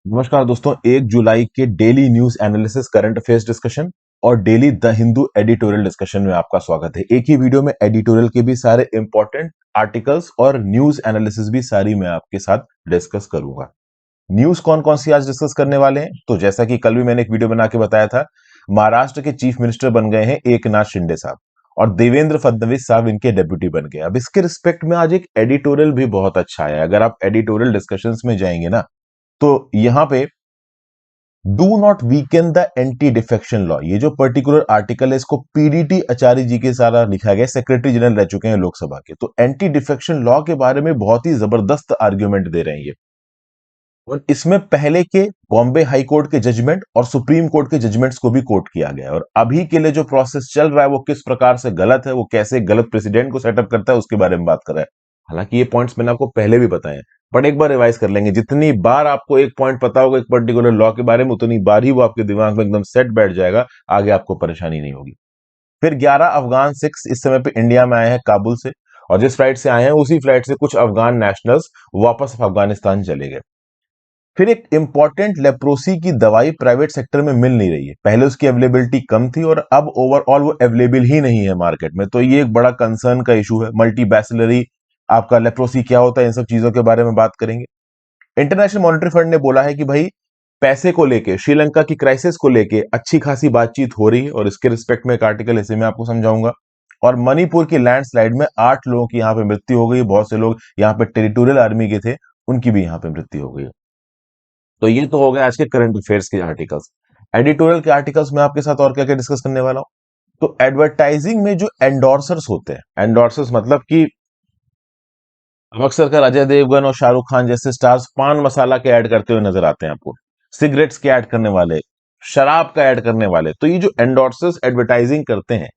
नमस्कार दोस्तों। 1 जुलाई के daily news analysis current affairs discussion और daily the Hindu editorial discussion में आपका स्वागत है। एक ही वीडियो में एडिटोरियल के भी सारे इंपॉर्टेंट आर्टिकल्स और न्यूज एनालिसिस भी सारी मैं आपके साथ डिस्कस करूंगा। न्यूज कौन कौन सी आज डिस्कस करने वाले हैं, तो जैसा कि कल भी मैंने एक वीडियो बना के बताया था, महाराष्ट्र के चीफ मिनिस्टर बन गए हैं एकनाथ शिंदे साहब और देवेंद्र फडणवीस साहब इनके डेप्यूटी बन गए। अब इसके रिस्पेक्ट में आज एक एडिटोरियल भी बहुत अच्छा है। अगर आप एडिटोरियल डिस्कशंस में जाएंगे ना, तो यहां पे do not weakened the anti defection law, ये जो पर्टिकुलर आर्टिकल है इसको पीडीटी आचार्य जी के सारा लिखा गया, सेक्रेटरी जनरल रह चुके हैं लोकसभा के। तो एंटी डिफेक्शन लॉ के बारे में बहुत ही जबरदस्त आर्ग्यूमेंट दे रहे हैं ये। और इसमें पहले के बॉम्बे हाई कोर्ट के जजमेंट और सुप्रीम कोर्ट के जजमेंट्स को भी कोट किया गया है। और अभी के लिए जो प्रोसेस चल रहा है वो किस प्रकार से गलत है, वो कैसे गलत प्रेसिडेंट को सेटअप करता है, उसके बारे में बात कर रहा है। हालांकि ये पॉइंट्स मैंने आपको पहले भी बताए हैं, बट एक बार रिवाइज कर लेंगे। जितनी बार आपको एक पॉइंट पता होगा एक पर्टिकुलर लॉ के बारे में, उतनी बार ही वो आपके दिमाग में एकदम सेट बैठ जाएगा, आगे आपको परेशानी नहीं होगी। फिर 11 अफगान सिख्स इस समय पे इंडिया में आए हैं काबुल से, और जिस फ्लाइट से आए हैं उसी फ्लाइट से कुछ अफगान नेशनल्स वापस अफगानिस्तान चले गए। फिर एक इंपॉर्टेंट लेप्रोसी की दवाई प्राइवेट सेक्टर में मिल नहीं रही है। पहले उसकी अवेलेबिलिटी कम थी और अब ओवरऑल वो अवेलेबल ही नहीं है मार्केट में। तो ये एक बड़ा कंसर्न का इशू है। मल्टी बैसिलरी आपका लेप्रोसी क्या होता है, इन सब चीजों के बारे में बात करेंगे। इंटरनेशनल मॉनेटरी फंड ने बोला है कि भाई पैसे को लेके, श्रीलंका की क्राइसिस को लेके अच्छी खासी बातचीत हो रही है, और इसके रिस्पेक्ट में एक आर्टिकल इसे मैं आपको समझाऊंगा। और मणिपुर की लैंडस्लाइड में 8 लोगों की यहां पे मृत्यु हो गई। बहुत से लोग यहाँ पे टेरिटोरियल आर्मी के थे, उनकी भी यहाँ पे मृत्यु हो गई। तो ये तो हो गया आज के करंट अफेयर्स के आर्टिकल्स। एडिटोरियल के आर्टिकल्स में आपके साथ और क्या क्या डिस्कस करने वाला हूं। तो एडवर्टाइजिंग में जो एंडोर्सर्स होते हैं, एंडोर्सर्स मतलब कि अब अक्सर कर अजय देवगन और शाहरुख खान जैसे स्टार्स पान मसाला के ऐड करते हुए नजर आते हैं आपको, सिगरेट्स के ऐड करने वाले, शराब का ऐड करने वाले। तो ये जो एंडोर्सर्स एडवर्टाइजिंग करते हैं,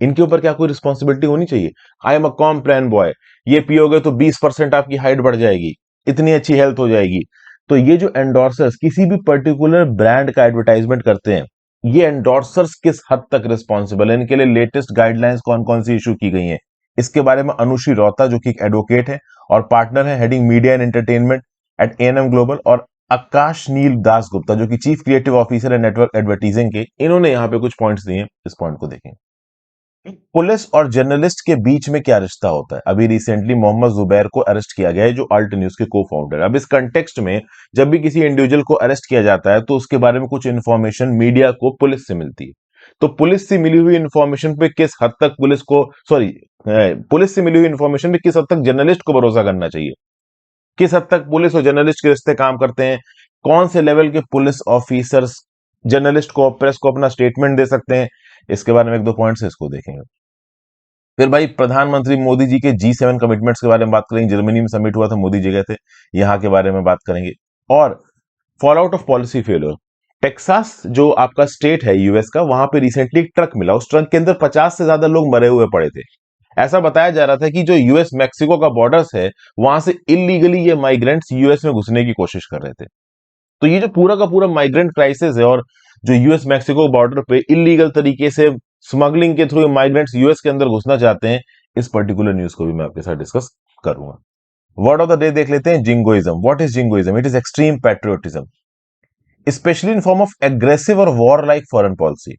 इनके ऊपर क्या कोई रिस्पॉन्सिबिलिटी होनी चाहिए? I am a Complan boy, ये पियोगे तो 20% आपकी हाइट बढ़ जाएगी, इतनी अच्छी हेल्थ हो जाएगी। तो ये जो एंडोर्सर्स किसी भी पर्टिकुलर ब्रांड का एडवर्टाइजमेंट करते हैं, ये एंडोर्सर्स किस हद तक रिस्पॉन्सिबल है, इनके लिए लेटेस्ट गाइडलाइंस कौन कौन सी इशू की गई हैं, इसके बारे में अनुश्री रौता जो कि एक एडवोकेट है और पार्टनर है heading media and entertainment at ANM global, और आकाश नील दास गुप्ता जो कि चीफ क्रिएटिव ऑफिसर है नेटवर्क एडवर्टाइजिंग के, इन्होंने यहां पे कुछ पॉइंट्स दिए हैं। इस पॉइंट को देखें। पुलिस और जर्नलिस्ट के बीच में क्या रिश्ता होता है? अभी रिसेंटली मोहम्मद जुबैर को अरेस्ट किया गया है, जो अल्ट न्यूज के को फाउंडर। अब इस कंटेक्स्ट में जब भी किसी इंडिविजुअल को अरेस्ट किया जाता है तो उसके बारे में कुछ इंफॉर्मेशन मीडिया को पुलिस से मिलती है। तो पुलिस से मिली हुई इंफॉर्मेशन पे किस हद तक पुलिस से मिली हुई इंफॉर्मेशन पे किस हद तक जर्नलिस्ट को भरोसा करना चाहिए, किस हद तक पुलिस और जर्नलिस्ट के रिश्ते काम करते हैं, कौन से लेवल के पुलिस ऑफिसर्स जर्नलिस्ट को, प्रेस को अपना स्टेटमेंट दे सकते हैं, इसके बारे में एक दो पॉइंट्स इसको देखेंगे। फिर भाई प्रधानमंत्री मोदी जी के G7 कमिटमेंट्स के बारे में बात करेंगे। जर्मनी में समिट हुआ था, मोदी जी गए थे, यहाँ के बारे में बात करेंगे। और fall out of policy failure, Texas जो आपका स्टेट है यूएस का, वहां पे रिसेंटली एक ट्रक मिला, उस ट्रक के अंदर 50 से ज्यादा लोग मरे हुए पड़े थे। ऐसा बताया जा रहा था कि जो यूएस मैक्सिको का बॉर्डर्स है, वहां से इलीगली ये माइग्रेंट्स यूएस में घुसने की कोशिश कर रहे थे। तो ये जो पूरा का पूरा माइग्रेंट क्राइसिस है, और जो यूएस मैक्सिको बॉर्डर पे इलीगल तरीके से स्मगलिंग के थ्रू माइग्रेंट्स यूएस के अंदर घुसना चाहते हैं, इस पर्टिकुलर न्यूज को भी मैं आपके साथ डिस्कस करूंगा। वर्ड ऑफ द डे देख लेते हैं, jingoism. What is jingoism? It is extreme patriotism, specially in form of aggressive और वॉर लाइक फॉरेन पॉलिसी।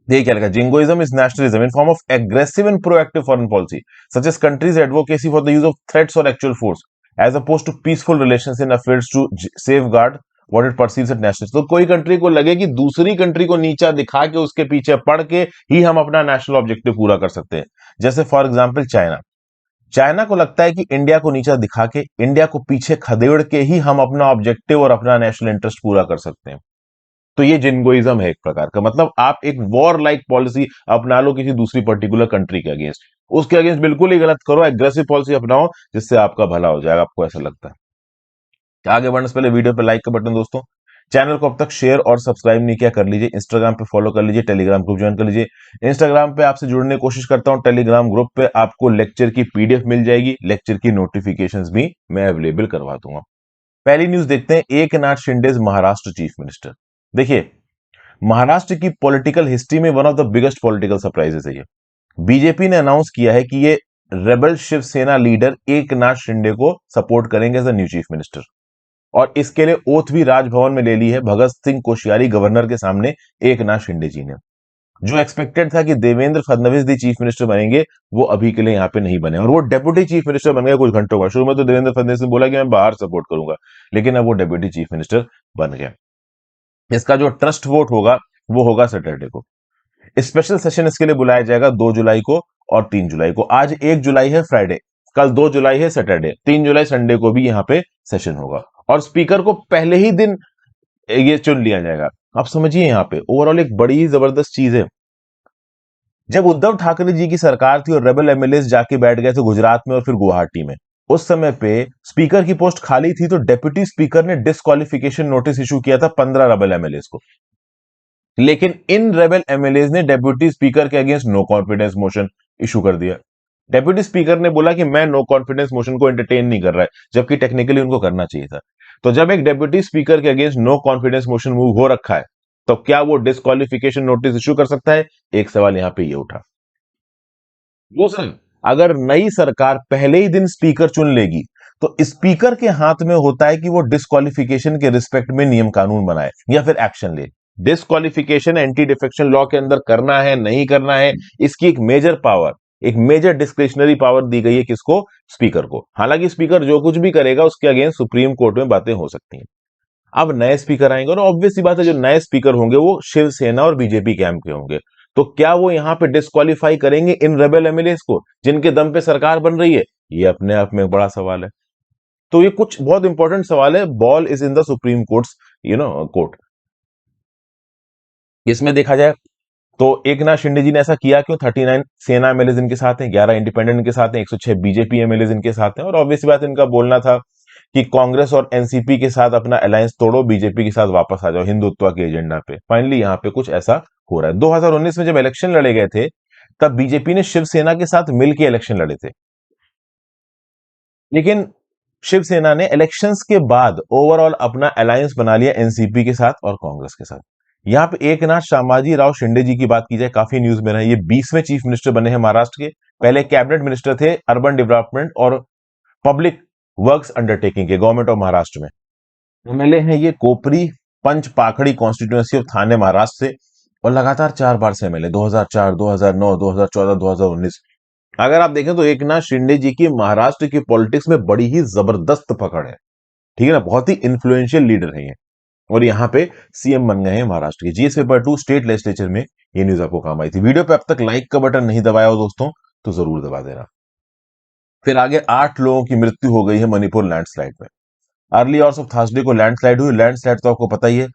देखिए क्या लिखा, jingoism is nationalism in form of aggressive and proactive foreign policy such as country's advocacy for the use of threats और actual force as oppose to peaceful relations in affairs to safeguard what it perceives at national. तो कोई country को लगे कि दूसरी country को नीचा दिखा के उसके पीछे पड़ के ही हम अपना नेशनल ऑब्जेक्टिव पूरा कर सकते हैं। जैसे फॉर एग्जांपल चाइना, चाइना को लगता है कि इंडिया को नीचा दिखा के, इंडिया को पीछे खदेड़ के ही हम अपना ऑब्जेक्टिव और अपना नेशनल इंटरेस्ट पूरा कर सकते हैं। तो ये जिंगोइज्म है एक प्रकार का, मतलब आप एक वॉर लाइक पॉलिसी अपना लो किसी दूसरी पर्टिकुलर कंट्री के अगेंस्ट, उसके अगेंस्ट बिल्कुल ही गलत करो, एग्रेसिव पॉलिसी अपनाओ जिससे आपका भला हो जाएगा, आपको ऐसा लगता है। आगे बढ़ने से पहले वीडियो पे लाइक का बटन दोस्तों, चैनल को अब तक शेयर और सब्सक्राइब नहीं किया कर लीजिए, इंस्टाग्राम पे फॉलो कर लीजिए, टेलीग्राम ग्रुप ज्वाइन कर लीजिए। इंस्टाग्राम पे आपसे जुड़ने की कोशिश करता हूं, टेलीग्राम ग्रुप पे आपको लेक्चर की पीडीएफ मिल जाएगी, लेक्चर की नोटिफिकेशंस भी मैं अवेलेबल करवा दूंगा। पहली न्यूज देखते हैं, एकनाथ शिंदे महाराष्ट्र चीफ मिनिस्टर। देखिए, महाराष्ट्र की पॉलिटिकल हिस्ट्री में one of the biggest political surprises है ये। बीजेपी ने अनाउंस किया है कि ये रेबल शिवसेना लीडर एकनाथ शिंदे को सपोर्ट करेंगे as a new chief minister. और इसके लिए ओथ भी राजभवन में ले ली है भगत सिंह कोश्यारी गवर्नर के सामने एकनाथ शिंदे जी ने। जो एक्सपेक्टेड था कि देवेंद्र फडणवीस दी चीफ मिनिस्टर बनेंगे, वो अभी के लिए यहाँ पे नहीं बने और वो डेप्यूटी चीफ मिनिस्टर बन गए कुछ घंटों बाद। शुरू में तो देवेंद्र फडणवीस ने बोला कि मैं बाहर सपोर्ट करूंगा, लेकिन अब वो डेप्यूटी चीफ मिनिस्टर बन गया। इसका जो ट्रस्ट वोट होगा वो होगा सैटरडे को। स्पेशल सेशन इसके लिए बुलाया जाएगा 2 जुलाई को और 3 जुलाई को। आज 1 जुलाई है फ्राइडे, कल 2 जुलाई है सैटरडे, 3 जुलाई संडे को भी यहाँ पे सेशन होगा और स्पीकर को पहले ही दिन ये चुन लिया जाएगा। आप समझिए यहाँ पे ओवरऑल एक बड़ी ही जबरदस्त चीज है। जब उद्धव ठाकरे जी की सरकार थी और रेबल एमएलए जाके बैठ गए थे गुजरात में और फिर गुवाहाटी में, उस समय पे स्पीकर की पोस्ट खाली थी तो डेप्यूटी स्पीकर ने डिस्क्वालिफिकेशन नोटिस इशू किया था 15 रेबल एमएलए को। लेकिन इन रेबल एमएलए ने डेप्यूटी स्पीकर के against no confidence motion issue कर दिया। डेप्यूटी स्पीकर ने बोला कि मैं नो कॉन्फिडेंस मोशन को एंटरटेन नहीं कर रहा है, जबकि टेक्निकली उनको करना चाहिए था। तो जब एक डेप्यूटी स्पीकर के against no confidence motion move हो रखा है, तो क्या वो डिस्क्वालिफिकेशन नोटिस इशू कर सकता है? एक सवाल यहां पे ये उठा। दूसरा, अगर नई सरकार पहले ही दिन स्पीकर चुन लेगी तो स्पीकर के हाथ में होता है कि वो डिस्क्वालिफिकेशन के रिस्पेक्ट में नियम कानून बनाए या फिर एक्शन ले। डिस्क्वालिफिकेशन एंटी डिफेक्शन लॉ के अंदर करना है नहीं करना है, इसकी एक मेजर पावर, एक मेजर डिस्क्रिशनरी पावर दी गई है किसको? स्पीकर को। हालांकि स्पीकर जो कुछ भी करेगा उसके अगेंस्ट सुप्रीम कोर्ट में बातें हो सकती हैं। अब नए स्पीकर आएंगे और ऑब्वियस सी बात है जो नए स्पीकर होंगे वो शिवसेना और बीजेपी कैंप के होंगे। तो क्या वो यहां पे डिस्क्वालीफाई करेंगे इन रेबल एमएलए को जिनके दम पे सरकार बन रही है? ये अपने आप में एक बड़ा सवाल है। तो ये कुछ बहुत इंपॉर्टेंट सवाल है। Ball is in the supreme courts court. इसमें देखा जाए तो एकनाथ शिंदे जी ने ऐसा किया क्यों? 39 सेना एमएलए इनके साथ हैं, 11 इंडिपेंडेंट इनके साथ हैं, 106 बीजेपी एमएलए इनके साथ हैं और ऑब्वियस बात इनका बोलना था कि कांग्रेस और एनसीपी के साथ अपना अलायंस तोड़ो, बीजेपी के साथ वापस आ जाओ हिंदुत्व के एजेंडा पे। फाइनली यहाँ पे कुछ ऐसा हो रहा है। 2019 में जब इलेक्शन लड़े गए थे तब बीजेपी ने शिवसेना के साथ मिलकर इलेक्शन लड़े थे, लेकिन शिवसेना ने इलेक्शंस के बाद ओवरऑल अपना अलायंस बना लिया एनसीपी के साथ और कांग्रेस के साथ। यहां पे एकनाथ शामाजी राव शिंदे जी की बात की जाए, काफी न्यूज में रहे। ये 20वें चीफ मिनिस्टर बने हैं महाराष्ट्र के। पहले कैबिनेट मिनिस्टर थे अर्बन डेवलपमेंट और पब्लिक वर्क्स अंडरटेकिंग के, गवर्नमेंट ऑफ महाराष्ट्र में। एमएलए हैं ये कोपरी पंच पाखड़ी कॉन्स्टिट्यूएंसी ऑफ थाने महाराष्ट्र से और लगातार 4 बार से एमएलए 2004, 2009, 2014, 2019। अगर आप देखें तो एकनाथ शिंदे जी की महाराष्ट्र की पॉलिटिक्स में बड़ी ही जबरदस्त पकड़ है, ठीक है ना। बहुत ही इन्फ्लुएंशियल लीडर है ये और यहाँ पे सीएम बन गए हैं महाराष्ट्र के। जीएस पेपर 2 स्टेट लेजिस्लेचर में ये न्यूज आपको काम आई थी। वीडियो पे अब तक लाइक का बटन नहीं दबाया हो दोस्तों तो जरूर दबा देना। फिर आगे 8 लोगों की मृत्यु हो गई है मणिपुर लैंडस्लाइड में। अर्ली आवर्स ऑफ थर्सडे को लैंडस्लाइड हुई। लैंडस्लाइड तो आपको पता ही है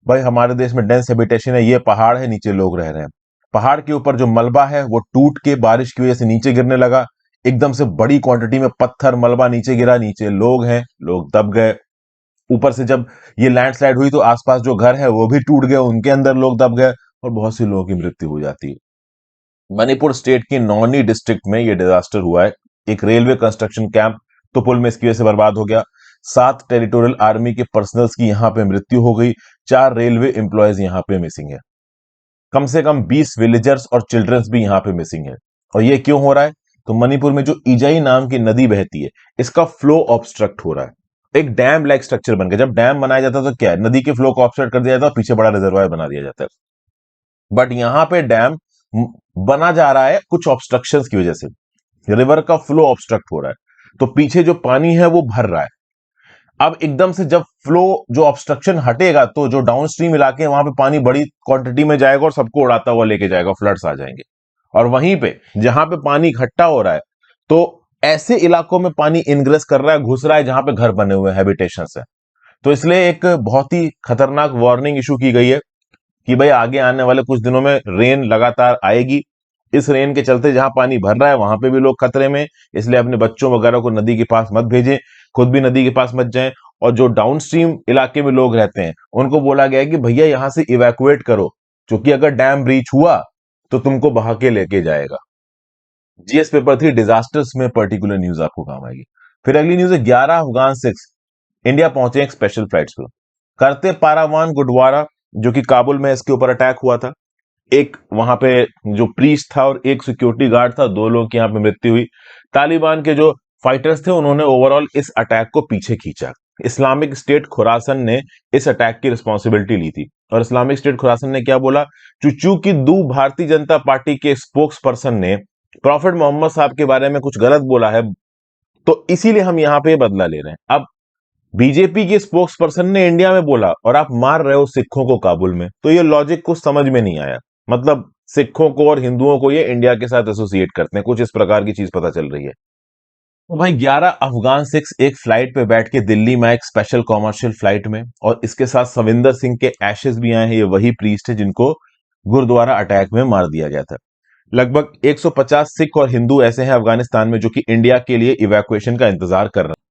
भाई, हमारे देश में डेंस हैबिटेशन है, ये पहाड़ है, नीचे लोग रह रहे हैं। पहाड़ के ऊपर जो मलबा है वो टूट के बारिश की वजह से नीचे गिरने लगा। एकदम से बड़ी क्वांटिटी में पत्थर मलबा नीचे गिरा, नीचे लोग हैं, लोग दब गए। ऊपर से जब ये लैंडस्लाइड हुई तो आसपास जो घर है वो भी टूट गए, उनके अंदर लोग दब गए और बहुत सी लोगों की मृत्यु हो जाती है। मणिपुर स्टेट की नौनी डिस्ट्रिक्ट में ये डिजास्टर हुआ है। एक रेलवे कंस्ट्रक्शन कैंप तो पुल में इसकी वजह से बर्बाद हो गया। 7 टेरिटोरियल आर्मी के पर्सनल्स की यहां पे मृत्यु हो गई। 4 रेलवे एम्प्लॉयज यहां पे मिसिंग है। कम से कम 20 विलेजर्स और चिल्ड्रंस भी यहां पे मिसिंग है। और ये क्यों हो रहा है? तो मणिपुर में जो इजाई नाम की नदी बहती है, इसका फ्लो ऑब्स्ट्रक्ट हो रहा है। एक डैम लाइक स्ट्रक्चर बन गया। जब डैम बनाया जाता है तो क्या है, नदी के फ्लो को ऑब्स्ट्रक्ट कर दिया जाता है, पीछे बड़ा रिजर्वायर बना दिया जाता है। बट यहां पे डैम बना जा रहा है कुछ ऑब्स्ट्रक्शंस की वजह से, रिवर का फ्लो ऑब्स्ट्रक्ट हो रहा है, तो पीछे जो पानी है वो भर रहा है। अब एकदम से जब फ्लो जो ऑब्स्ट्रक्शन हटेगा तो जो डाउनस्ट्रीम इलाके हैं वहां पे पानी बड़ी क्वांटिटी में जाएगा और सबको उड़ाता हुआ लेके जाएगा, फ्लड्स आ जाएंगे। और वहीं पे जहां पे पानी इकट्ठा हो रहा है तो ऐसे इलाकों में पानी इनग्रेस कर रहा है, घुस रहा है जहां पे घर बने हुए हैबिटेशन है। तो इसलिए एक बहुत ही खतरनाक वार्निंग इशू की गई है कि भाई आगे आने वाले कुछ दिनों में रेन लगातार आएगी। इस रेन के चलते जहां पानी भर रहा है वहां पे भी लोग खतरे में, इसलिए अपने बच्चों वगैरह को नदी के पास मत भेजें, खुद भी नदी के पास मत जाएं। और जो डाउनस्ट्रीम इलाके में लोग रहते हैं उनको बोला गया है कि भैया यहां से इवैक्यूएट करो, क्योंकि अगर डैम ब्रीच हुआ तो तुमको बहा के लेके जाएगा। जीएस पेपर 3 डिजास्टर्स में पर्टिकुलर न्यूज आपको काम आएगी। फिर अगली न्यूज है 11 अफगान सिक्स इंडिया पहुंचे एक स्पेशल फ्लाइट्स पर। करते पारावान गुरुद्वारा जो कि काबुल में, इसके ऊपर अटैक हुआ था। एक वहां पे जो प्रीस्ट था और एक सिक्योरिटी गार्ड था, 2 लोगों की यहां पे मृत्यु हुई। तालिबान के जो फाइटर्स थे उन्होंने ओवरऑल इस अटैक को पीछे खींचा। इस्लामिक स्टेट खुरासन ने इस अटैक की रिस्पॉन्सिबिलिटी ली थी। और इस्लामिक स्टेट खुरासन ने क्या बोला, चूंकि भारतीय जनता पार्टी के स्पोक्स पर्सन ने प्रॉफिट मोहम्मद साहब के बारे में कुछ गलत बोला है, तो इसीलिए हम यहां पे बदला ले रहे हैं। अब बीजेपी के स्पोक्स पर्सन ने इंडिया में बोला और आप मार रहे हो सिखों को काबुल में, तो ये लॉजिक कुछ समझ में नहीं आया। मतलब सिखों को और हिंदुओं को ये इंडिया के साथ एसोसिएट करते हैं, कुछ इस प्रकार की चीज पता चल रही है। तो भाई 11 अफगान सिख्स एक फ्लाइट पे बैठ के दिल्ली में, एक स्पेशल कॉमर्शियल फ्लाइट में, और इसके साथ सविंदर सिंह के एशेस भी आए हैं। ये वही प्रीस्ट है जिनको गुरुद्वारा अटैक में मार दिया गया था। लगभग 150 सिख और हिंदू ऐसे हैं अफगानिस्तान में जो कि इंडिया के लिए इवैक्यूएशन का इंतजार कर रहे हैं।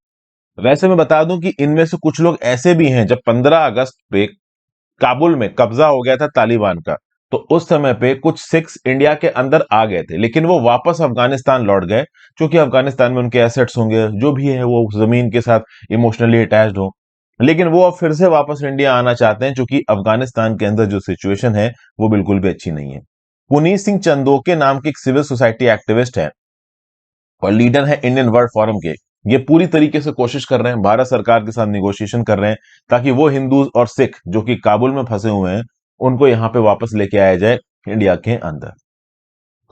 वैसे मैं बता दूं कि इनमें से कुछ लोग ऐसे भी हैं, जब 15 अगस्त पे काबुल में कब्जा हो गया था तालिबान का, तो उस समय पे कुछ सिख्स इंडिया के अंदर आ गए थे, लेकिन वो वापस अफगानिस्तान लौट गए, क्योंकि अफगानिस्तान में उनके एसेट्स होंगे, जो भी है वो जमीन के साथ इमोशनली अटैच्ड हो। लेकिन वो अब फिर से वापस इंडिया आना चाहते हैं, क्योंकि अफगानिस्तान के अंदर जो सिचुएशन है वो बिल्कुल भी अच्छी नहीं है। पुनीत सिंह चंदोके नाम के एक सिविल सोसाइटी एक्टिविस्ट है और लीडर है इंडियन वर्ल्ड फोरम के। ये पूरी तरीके से कोशिश कर रहे हैं, भारत सरकार के साथ निगोशिएशन कर रहे हैं, ताकि वो हिंदू और सिख जो कि काबुल में फंसे हुए हैं उनको यहां पे वापस लेके आया जाए इंडिया के अंदर।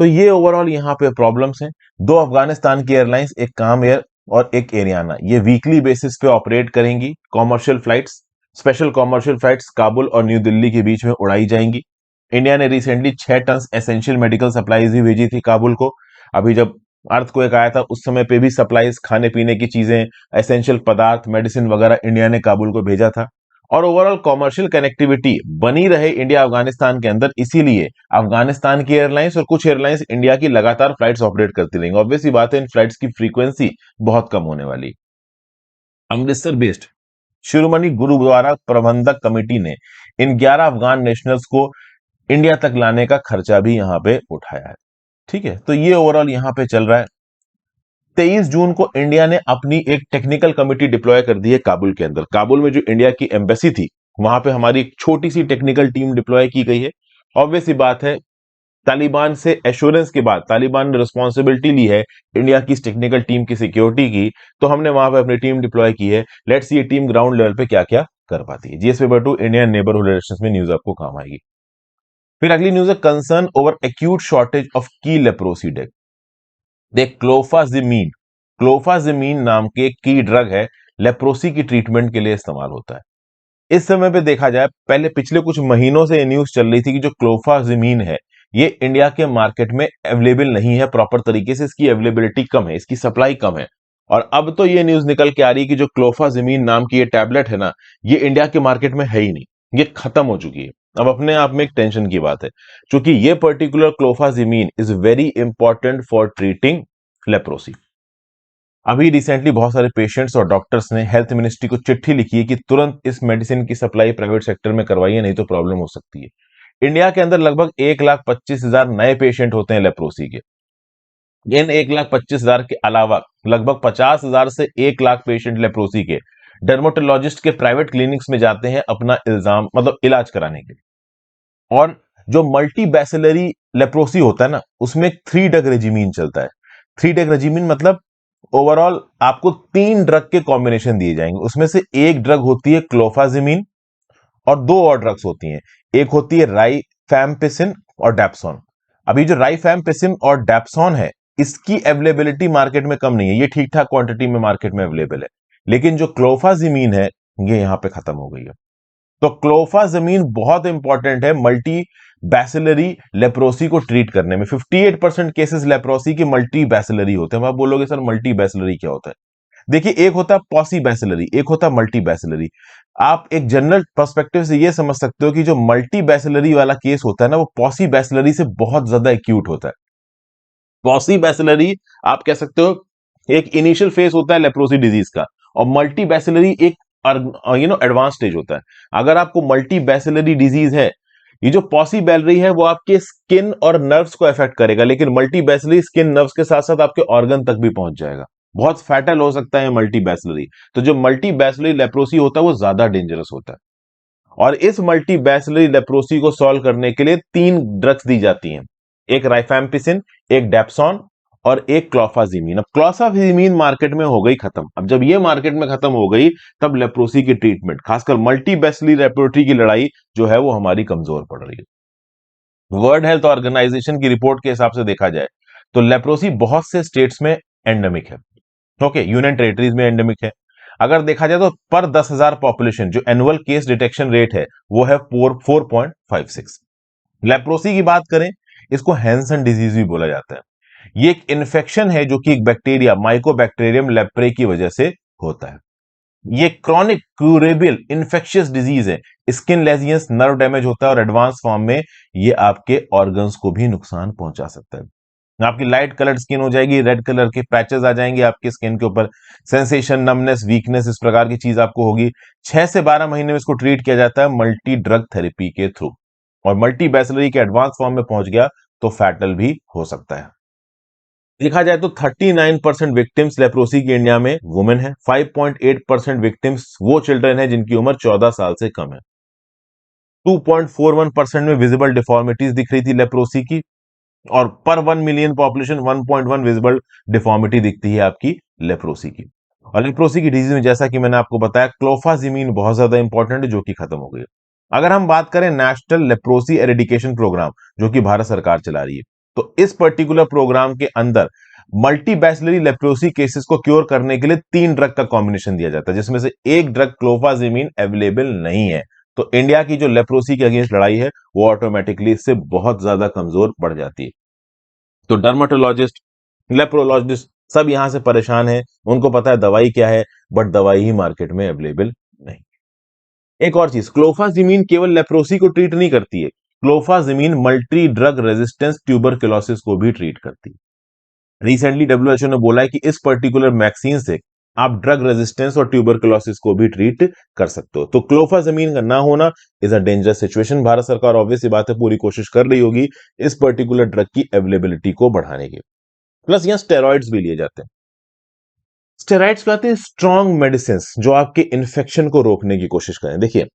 तो ये ओवरऑल यहाँ पे प्रॉब्लम्स हैं। दो अफगानिस्तान की एयरलाइंस, एक काम एयर और एक एरियाना, ये वीकली बेसिस पे ऑपरेट करेंगी commercial flights. Special commercial flights Kabul और न्यू दिल्ली के बीच में उड़ाई जाएंगी। इंडिया ने recently 6 ton essential medical supplies भी भेजी थी काबुल को। अभी जब अर्थक्वेक आया था उस समय पे भी सप्लाईज, खाने पीने की चीजें, एसेंशियल पदार्थ, मेडिसिन वगैरह इंडिया ने काबुल को भेजा था। और ओवरऑल कॉमर्शियल कनेक्टिविटी बनी रहे इंडिया अफगानिस्तान के अंदर, इसीलिए अफगानिस्तान की एयरलाइंस और कुछ एयरलाइंस इंडिया की लगातार फ्लाइट्स ऑपरेट करती रहेंगी। ऑब्वियस सी बात है, इन फ्लाइट्स की फ्रीक्वेंसी बहुत कम होने वाली। अमृतसर बेस्ड शिरोमणि गुरुद्वारा प्रबंधक कमेटी ने इन 11 अफगान नेशनल्स को इंडिया तक लाने का खर्चा भी यहां पे उठाया है। ठीक है, तो ये ओवरऑल यहां पे चल रहा है। 23 जून को इंडिया ने अपनी एक टेक्निकल कमिटी डिप्लॉय कर दी है काबुल के अंदर। काबुल में जो इंडिया की एम्बेसी थी वहां पे हमारी एक छोटी सी टेक्निकल टीम डिप्लॉय की गई है। ऑब्वियस सी बात है, तालिबान से एश्योरेंस के बाद तालिबान ने रिस्पॉन्सिबिलिटी ली है इंडिया की टेक्निकल टीम की सिक्योरिटी की, तो हमने वहां पे अपनी टीम डिप्लॉय की है। लेट्स सी ये टीम ग्राउंड लेवल पे क्या क्या कर पाती है। GS paper 2 Indian neighbourhood relations में न्यूज आपको काम आएगी। फिर अगली न्यूज है, concern over acute shortage of की लेप्रोसी ड्रग। देख, क्लोफाजिमीन नाम के की ड्रग है, लेप्रोसी की ट्रीटमेंट के लिए इस्तेमाल होता है। इस समय पे देखा जाए, पहले पिछले कुछ महीनों से ये न्यूज चल रही थी कि जो क्लोफाजिमीन है ये इंडिया के मार्केट में अवेलेबल नहीं है प्रॉपर तरीके से, इसकी अवेलेबिलिटी कम है, इसकी सप्लाई कम है। और अब तो ये न्यूज निकल के आ रही है कि जो क्लोफाजिमीन नाम की ये टैबलेट है ना, ये इंडिया के मार्केट में है ही नहीं, ये खत्म हो चुकी है। अब अपने आप में एक टेंशन की बात है, क्योंकि ये particular clofazimine is very important for treating leprosy. अभी रिसेंटली बहुत सारे पेशेंट्स और डॉक्टर्स ने हेल्थ मिनिस्ट्री को चिट्ठी लिखी है कि तुरंत इस मेडिसिन की सप्लाई प्राइवेट सेक्टर में करवाइए, नहीं तो प्रॉब्लम हो सकती है। इंडिया के अंदर लगभग 1,25,000 नए पेशेंट होते हैं लेप्रोसी के। इन 1,25,000 के अलावा लगभग 50,000 से 1 लाख पेशेंट लेप्रोसी के डर्मेटोलॉजिस्ट के प्राइवेट क्लिनिक्स में जाते हैं अपना इल्जाम मतलब इलाज कराने के लिए। और जो मल्टी बैसिलरी लेप्रोसी होता है ना, उसमें 3 ड्रग रेजिमीन चलता है। 3 ड्रग रेजिमीन मतलब ओवरऑल आपको 3 ड्रग के कॉम्बिनेशन दिए जाएंगे, उसमें से एक ड्रग होती है क्लोफाजिमीन और दो और ड्रग्स होती हैं, एक होती है राइफैम्पिसिन और डैप्सोन। अभी जो राइफैम्पिसिन और डैप्सोन है, इसकी अवेलेबिलिटी मार्केट में कम नहीं है, ये ठीक ठाक क्वांटिटी में मार्केट में अवेलेबल है। लेकिन जो क्लोफाजिमीन है ये यहां पे खत्म हो गई है। तो क्लोफाजिमीन बहुत इंपॉर्टेंट है मल्टी बैसिलरी लेप्रोसी को ट्रीट करने में। 58% केसेस लेप्रोसी के मल्टी बैसिलरी होते हैं। आप बोलोगे सर मल्टी बैसिलरी क्या होता है? देखिए, एक होता है पॉसी बैसिलरी, एक होता है मल्टी बैसिलरी। आप एक जनरल पर्सपेक्टिव से ये समझ सकते हो कि जो मल्टी बैसिलरी वाला केस होता है ना, वो पॉसी बैसिलरी से बहुत ज्यादा एक्यूट होता है। पॉसी बैसिलरी आप कह सकते हो एक इनिशियल फेज होता है लेप्रोसी डिजीज का, और मल्टी बैसिलरी एक एडवांस स्टेज होता है। अगर आपको मल्टी बैसिलरी डिजीज है, ये जो पॉसी बैसिलरी है वो आपके स्किन और नर्व्स को अफेक्ट करेगा, लेकिन मल्टी बैसिलरी स्किन नर्व्स के साथ साथ आपके ऑर्गन तक भी पहुंच जाएगा। बहुत फैटल हो सकता है मल्टी बैसिलरी। तो जो मल्टी बैसिलरी लेप्रोसी होता है वो ज्यादा डेंजरस होता है। और इस मल्टी बैसिलरी लेप्रोसी को सॉल्व करने के लिए 3 ड्रग्स दी जाती हैं, एक राइफैम्पिसिन, एक डेप्सॉन और एक क्लोफाजिमीन। अब क्लोफाजिमीन मार्केट में हो गई खत्म। अब जब ये मार्केट में खत्म हो गई तब लेप्रोसी की ट्रीटमेंट, खासकर मल्टी बैसिलरी लेप्रोसी की लड़ाई जो है वो हमारी कमजोर पड़ रही है। वर्ल्ड हेल्थ ऑर्गेनाइजेशन की रिपोर्ट के हिसाब से देखा जाए तो लेप्रोसी बहुत से स्टेट्स में एंडेमिक है। ओके, यूनियन टेरिटरीज में एंडेमिक है। अगर देखा जाए तो पर 10,000 पॉपुलेशन जो एनुअल केस डिटेक्शन रेट है वो है 4.56। लेप्रोसी की बात करें, इसको हैंसन डिजीज भी बोला जाता है। ये एक इन्फेक्शन है जो कि एक बैक्टीरिया माइकोबैक्टीरियम लेप्रे की वजह से होता है। ये क्रॉनिक क्यूरेबल इन्फेक्शियस डिजीज है। स्किन लेजियंस, नर्व डैमेज होता है और एडवांस फॉर्म में ये आपके ऑर्गन्स को भी नुकसान पहुंचा सकता है। आपकी लाइट कलर्ड स्किन हो जाएगी, रेड कलर के पैचेस आ जाएंगे आपकी स्किन के ऊपर, सेंसेशन, नमनेस, वीकनेस, इस प्रकार की चीज आपको होगी। 6 से 12 महीने में इसको ट्रीट किया जाता है मल्टी ड्रग थेरेपी के थ्रू, और मल्टी बैसिलरी के एडवांस फॉर्म में पहुंच गया तो फैटल भी हो सकता है। देखा जाए तो 39% विक्टिम्स लेप्रोसी की इंडिया में वुमेन है। 5.8% विक्टिम्स वो चिल्ड्रन है जिनकी उम्र 14 साल से कम है। 2.41% में विजिबल डिफॉर्मिटीज दिख रही थी लेप्रोसी की, और पर 1 मिलियन पॉपुलेशन 1.1 विजिबल डिफॉर्मिटी दिखती है आपकी लेप्रोसी की। और लेप्रोसी की डिजीज में जैसा कि मैंने आपको बताया, क्लोफाजिमीन बहुत ज्यादा इंपॉर्टेंट है जो कि खत्म हो गई। अगर हम बात करें नेशनल लेप्रोसी एरेडिकेशन प्रोग्राम जो कि भारत सरकार चला रही है, तो इस पर्टिकुलर प्रोग्राम के अंदर मल्टी बैसिलरी लेप्रोसी केसेस को क्योर करने के लिए 3 ड्रग का कॉम्बिनेशन दिया जाता है, जिसमें से एक ड्रग क्लोफाजिमीन अवेलेबल नहीं है। तो इंडिया की जो लेप्रोसी के अगेंस्ट लड़ाई है वो ऑटोमेटिकली इससे बहुत ज्यादा कमजोर पड़ जाती है। तो डर्माटोलॉजिस्ट, लेप्रोलॉजिस्ट सब यहां से परेशान है, उनको पता है दवाई क्या है, बट दवाई ही मार्केट में अवेलेबल नहीं। एक और चीज, क्लोफाजिमीन केवल लेप्रोसी को ट्रीट नहीं करती है, क्लोफाजिमीन मल्टी ड्रग रेजिस्टेंस ट्यूबरकुलोसिस को भी ट्रीट करती है। रिसेंटली डब्ल्यूएचओ ने बोला है कि इस पर्टिकुलर वैक्सीन से आप ड्रग रेजिस्टेंस और ट्यूबरकुलोसिस को भी ट्रीट कर सकते हो। तो क्लोफाजिमीन का ना होना is a dangerous situation. Bharat सरकार ऑब्वियस बात है पूरी कोशिश कर रही होगी इस पर्टिकुलर ड्रग की अवेलेबिलिटी को बढ़ाने की। प्लस यहां स्टेरॉइड्स भी लिए जाते हैं। स्टेरॉइड्स कहते हैं स्ट्रॉन्ग मेडिसिन जो आपके इन्फेक्शन को रोकने की कोशिश करें। देखिए,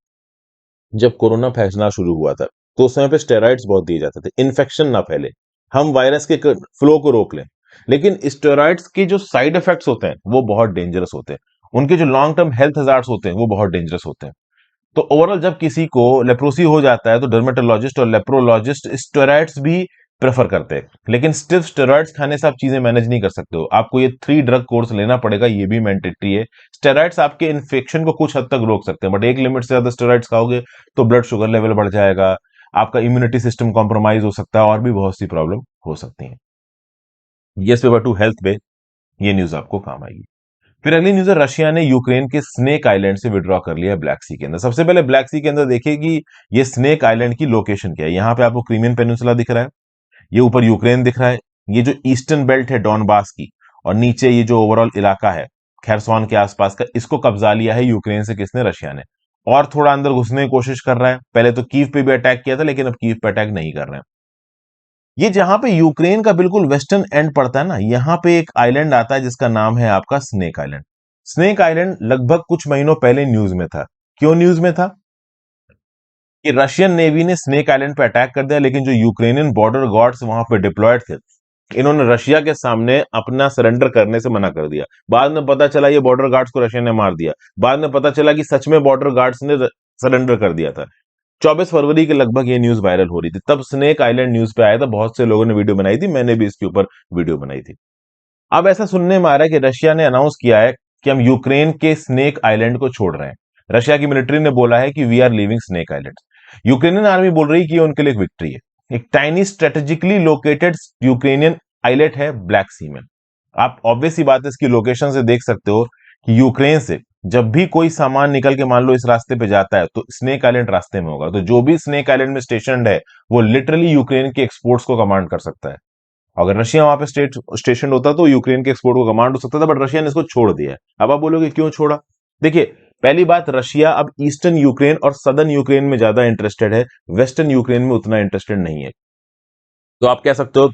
जब कोरोना फैलना शुरू हुआ था तो उस समय पे स्टेरॉइड्स बहुत दिए जाते थे, इन्फेक्शन ना फैले, हम वायरस के फ्लो को रोक लें। लेकिन स्टेरॉइड्स के जो साइड इफेक्ट्स होते हैं वो बहुत डेंजरस होते हैं, उनके जो लॉन्ग टर्म हेल्थ हजार्ड्स होते हैं वो बहुत डेंजरस होते हैं। तो ओवरऑल जब किसी को लेप्रोसी हो जाता है तो डर्मेटोलॉजिस्ट और लेप्रोलॉजिस्ट स्टेरॉइड्स भी प्रेफर करते हैं, लेकिन सिर्फ स्टेरॉइड्स खाने से आप चीजें मैनेज नहीं कर सकते हो, आपको ये 3 ड्रग कोर्स लेना पड़ेगा, ये भी मैंडेटरी है। स्टेरॉइड्स आपके इन्फेक्शन को कुछ हद तक रोक सकते हैं, बट एक लिमिट से ज्यादा स्टेरॉइड्स खाओगे तो ब्लड शुगर लेवल बढ़ जाएगा, आपका इम्यूनिटी सिस्टम कॉम्प्रोमाइज हो सकता है और भी बहुत सी प्रॉब्लम हो सकती है। यस पेपर टू हेल्थ पे ये न्यूज आपको काम आएगी। फिर अगली न्यूज है, रशिया ने यूक्रेन के स्नेक आइलैंड से विड्रॉ कर लिया है ब्लैक सी के अंदर। सबसे पहले ब्लैक सी के अंदर देखिए कि ये स्नेक आइलैंड की लोकेशन क्या है। यहाँ पे आपको क्रीमियन पेनिनसुला दिख रहा है, ये ऊपर यूक्रेन दिख रहा है, ये जो ईस्टर्न बेल्ट है डॉनबास की, और नीचे ये जो ओवरऑल इलाका है खैरसॉन के आसपास का, इसको कब्जा लिया है यूक्रेन से, किसने, रशिया ने। और थोड़ा अंदर घुसने की कोशिश कर रहा है, पहले तो कीव पे भी अटैक किया था लेकिन अब कीव पे अटैक नहीं कर रहे हैं। ये जहां पे यूक्रेन का बिल्कुल वेस्टर्न एंड पड़ता है ना, यहां पे एक आइलैंड आता है जिसका नाम है आपका स्नेक आइलैंड। स्नेक आइलैंड लगभग कुछ महीनों पहले न्यूज में था। क्यों न्यूज में था? कि रशियन नेवी ने स्नेक आइलैंड पे अटैक कर दिया, लेकिन जो यूक्रेनियन बॉर्डर गार्ड्स वहां पे डिप्लॉयड थे, इन्होंने रशिया के सामने अपना सरेंडर करने से मना कर दिया। बाद में पता चला ये बॉर्डर गार्ड्स को रशिया ने मार दिया, बाद में पता चला कि सच में बॉर्डर गार्ड्स ने सरेंडर कर दिया था। 24 फरवरी के लगभग ये न्यूज वायरल हो रही थी, तब स्नेक आइलैंड न्यूज पे आया था, बहुत से लोगों ने वीडियो बनाई थी, मैंने भी इसके ऊपर वीडियो बनाई थी। अब ऐसा सुनने में आ रहा है कि रशिया ने अनाउंस किया है कि हम यूक्रेन के स्नेक आइलैंड को छोड़ रहे हैं। रशिया की मिलिट्री ने बोला है कि we are leaving Snake Island. Ukrainian army बोल रही है कि ये उनके लिए एक विक्ट्री है। एक tiny strategically located Ukrainian island है ब्लैक सी में। आप ऑब्वियस ही बात है इसकी लोकेशन से देख सकते हो कि यूक्रेन से जब भी कोई सामान निकल के मान लो इस रास्ते पे जाता है तो स्नेक आइलैंड रास्ते में होगा, तो जो भी स्नेक आइलैंड में स्टेशन है वो लिटरली यूक्रेन के एक्सपोर्ट्स को कमांड कर सकता है। अगर रशिया वहां पे स्टेशन होता तो यूक्रेन के एक्सपोर्ट को कमांड हो सकता था, बट रशिया ने इसको छोड़ दिया है। अब आप बोलोगे क्यों छोड़ा? देखिए, पहली बात, रशिया अब ईस्टर्न यूक्रेन और सदर्न यूक्रेन में ज्यादा इंटरेस्टेड है, वेस्टर्न यूक्रेन में उतना इंटरेस्टेड नहीं है। तो आप कह सकते हो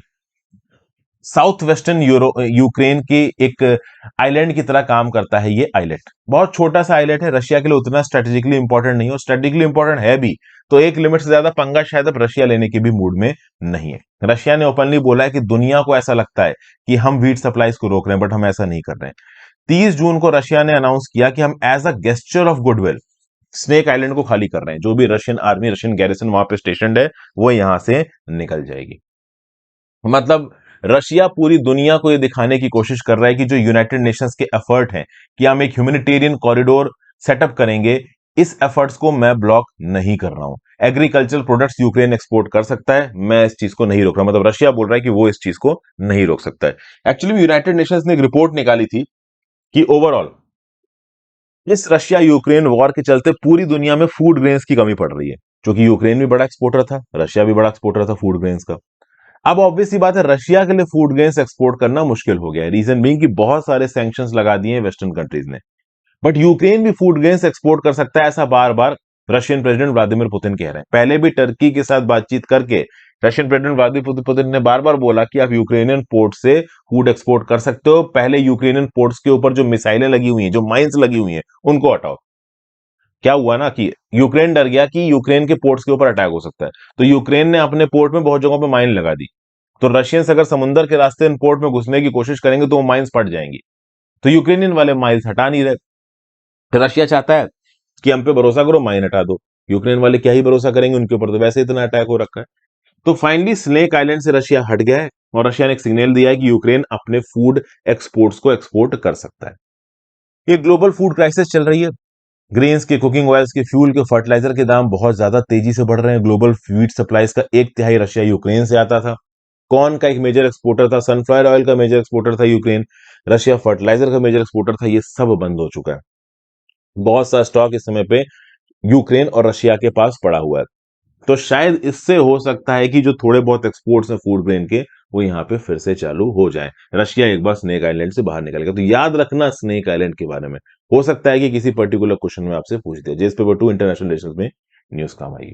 साउथ वेस्टर्न यूक्रेन के एक आइलैंड की तरह काम करता है ये आइलैंड। बहुत छोटा सा आइलैंड है, रशिया के लिए उतना स्ट्रेटेजिकली इंपॉर्टेंट नहीं है, और स्ट्रेटेजिकली इंपॉर्टेंट है भी तो एक लिमिट से ज्यादा पंगा शायद अब रशिया लेने के भी मूड में नहीं है। रशिया ने ओपनली बोला है कि दुनिया को ऐसा लगता है कि हम व्हीट सप्लाईज को रोक रहे हैं, बट हम ऐसा नहीं कर रहे हैं। 30 जून को रशिया ने अनाउंस किया कि हम as a gesture of goodwill Snake Island को खाली कर रहे हैं। जो भी रशियन आर्मी, रशियन गैरिसन वहां पे स्टेशन है, वो यहां से निकल जाएगी। मतलब रशिया पूरी दुनिया को ये दिखाने की कोशिश कर रहा है कि जो यूनाइटेड नेशंस के एफर्ट हैं कि हम एक ह्यूमैनिटेरियन कॉरिडोर सेटअप करेंगे, इस एफर्ट्स को मैं ब्लॉक नहीं कर रहा हूं। एग्रीकल्चरल प्रोडक्ट्स यूक्रेन एक्सपोर्ट कर सकता है, मैं इस चीज को नहीं रोक रहा। मतलब रशिया बोल रहा है कि वो इस चीज को नहीं रोक सकता है। एक्चुअली यूनाइटेड नेशंस ने एक रिपोर्ट निकाली थी कि ओवरऑल इस रशिया यूक्रेन वॉर के चलते पूरी दुनिया में फूड ग्रेन्स की कमी पड़ रही है, क्योंकि यूक्रेन भी बड़ा एक्सपोर्टर था, रशिया भी बड़ा एक्सपोर्टर था फूड ग्रेन्स का। अब ऑब्वियस सी बात है, रशिया के लिए फूड ग्रेन्स एक्सपोर्ट करना मुश्किल हो गया है। रीजन बीइंग कि बहुत सारे सैंक्शंस लगा दिए हैं वेस्टर्न कंट्रीज ने। बट यूक्रेन भी फूड ग्रेन्स एक्सपोर्ट कर सकता है, ऐसा बार बार रशियन प्रेसिडेंट व्लादिमीर पुतिन कह रहे हैं। पहले भी टर्की के साथ बातचीत करके रशियन प्रेसिडेंट व्लादिमीर पुतिन ने बार बार बोला कि आप यूक्रेनियन पोर्ट से फूड एक्सपोर्ट कर सकते हो, पहले यूक्रेनियन पोर्ट्स के ऊपर जो मिसाइलें लगी हुई हैं, जो माइंस लगी हुई हैं, उनको हटाओ। क्या हुआ ना कि यूक्रेन डर गया कि यूक्रेन के पोर्ट्स के ऊपर अटैक हो सकता है, तो यूक्रेन ने अपने पोर्ट में बहुत जगहों पर माइन लगा दी। तो रशियंस अगर समुद्र के रास्ते इन पोर्ट में घुसने की कोशिश करेंगे तो वो माइंस फट जाएंगी। तो यूक्रेनियन वाले माइंस हटा नहीं रहे। तो रशिया चाहता है कि हम पे भरोसा करो, माइन हटा दो। यूक्रेन वाले क्या ही भरोसा करेंगे उनके ऊपर, तो वैसे इतना अटैक हो रखा है। तो फाइनली स्नेक आइलैंड से रशिया हट गया है, और रशिया ने एक सिग्नल दिया है कि यूक्रेन अपने फूड एक्सपोर्ट्स को एक्सपोर्ट कर सकता है। ये ग्लोबल फूड क्राइसिस चल रही है। ग्रेन्स के, कुकिंग ऑयल्स के, फ्यूल के, फर्टिलाइजर के दाम बहुत ज्यादा तेजी से बढ़ रहे हैं। ग्लोबल व्हीट सप्लाईज का एक तिहाई रशिया यूक्रेन से आता था। कॉर्न का एक मेजर एक्सपोर्टर था, सनफ्लावर ऑयल का मेजर एक्सपोर्टर था यूक्रेन, रशिया फर्टिलाइजर का मेजर एक्सपोर्टर था। ये सब बंद हो चुका है। बहुत सा स्टॉक इस समय पे यूक्रेन और रशिया के पास पड़ा हुआ है। तो शायद इससे हो सकता है कि जो थोड़े बहुत एक्सपोर्ट्स हैं फूड ग्रेन के, वो यहाँ पे फिर से चालू हो जाए। रशिया एक बार स्नेक आइलैंड से बाहर निकलेगा। तो याद रखना स्नेक आइलैंड के बारे में, हो सकता है कि किसी पर्टिकुलर क्वेश्चन में आपसे पूछ दिया, जिस पेपर 2 इंटरनेशनल रिलेशंस में न्यूज काम आएगी।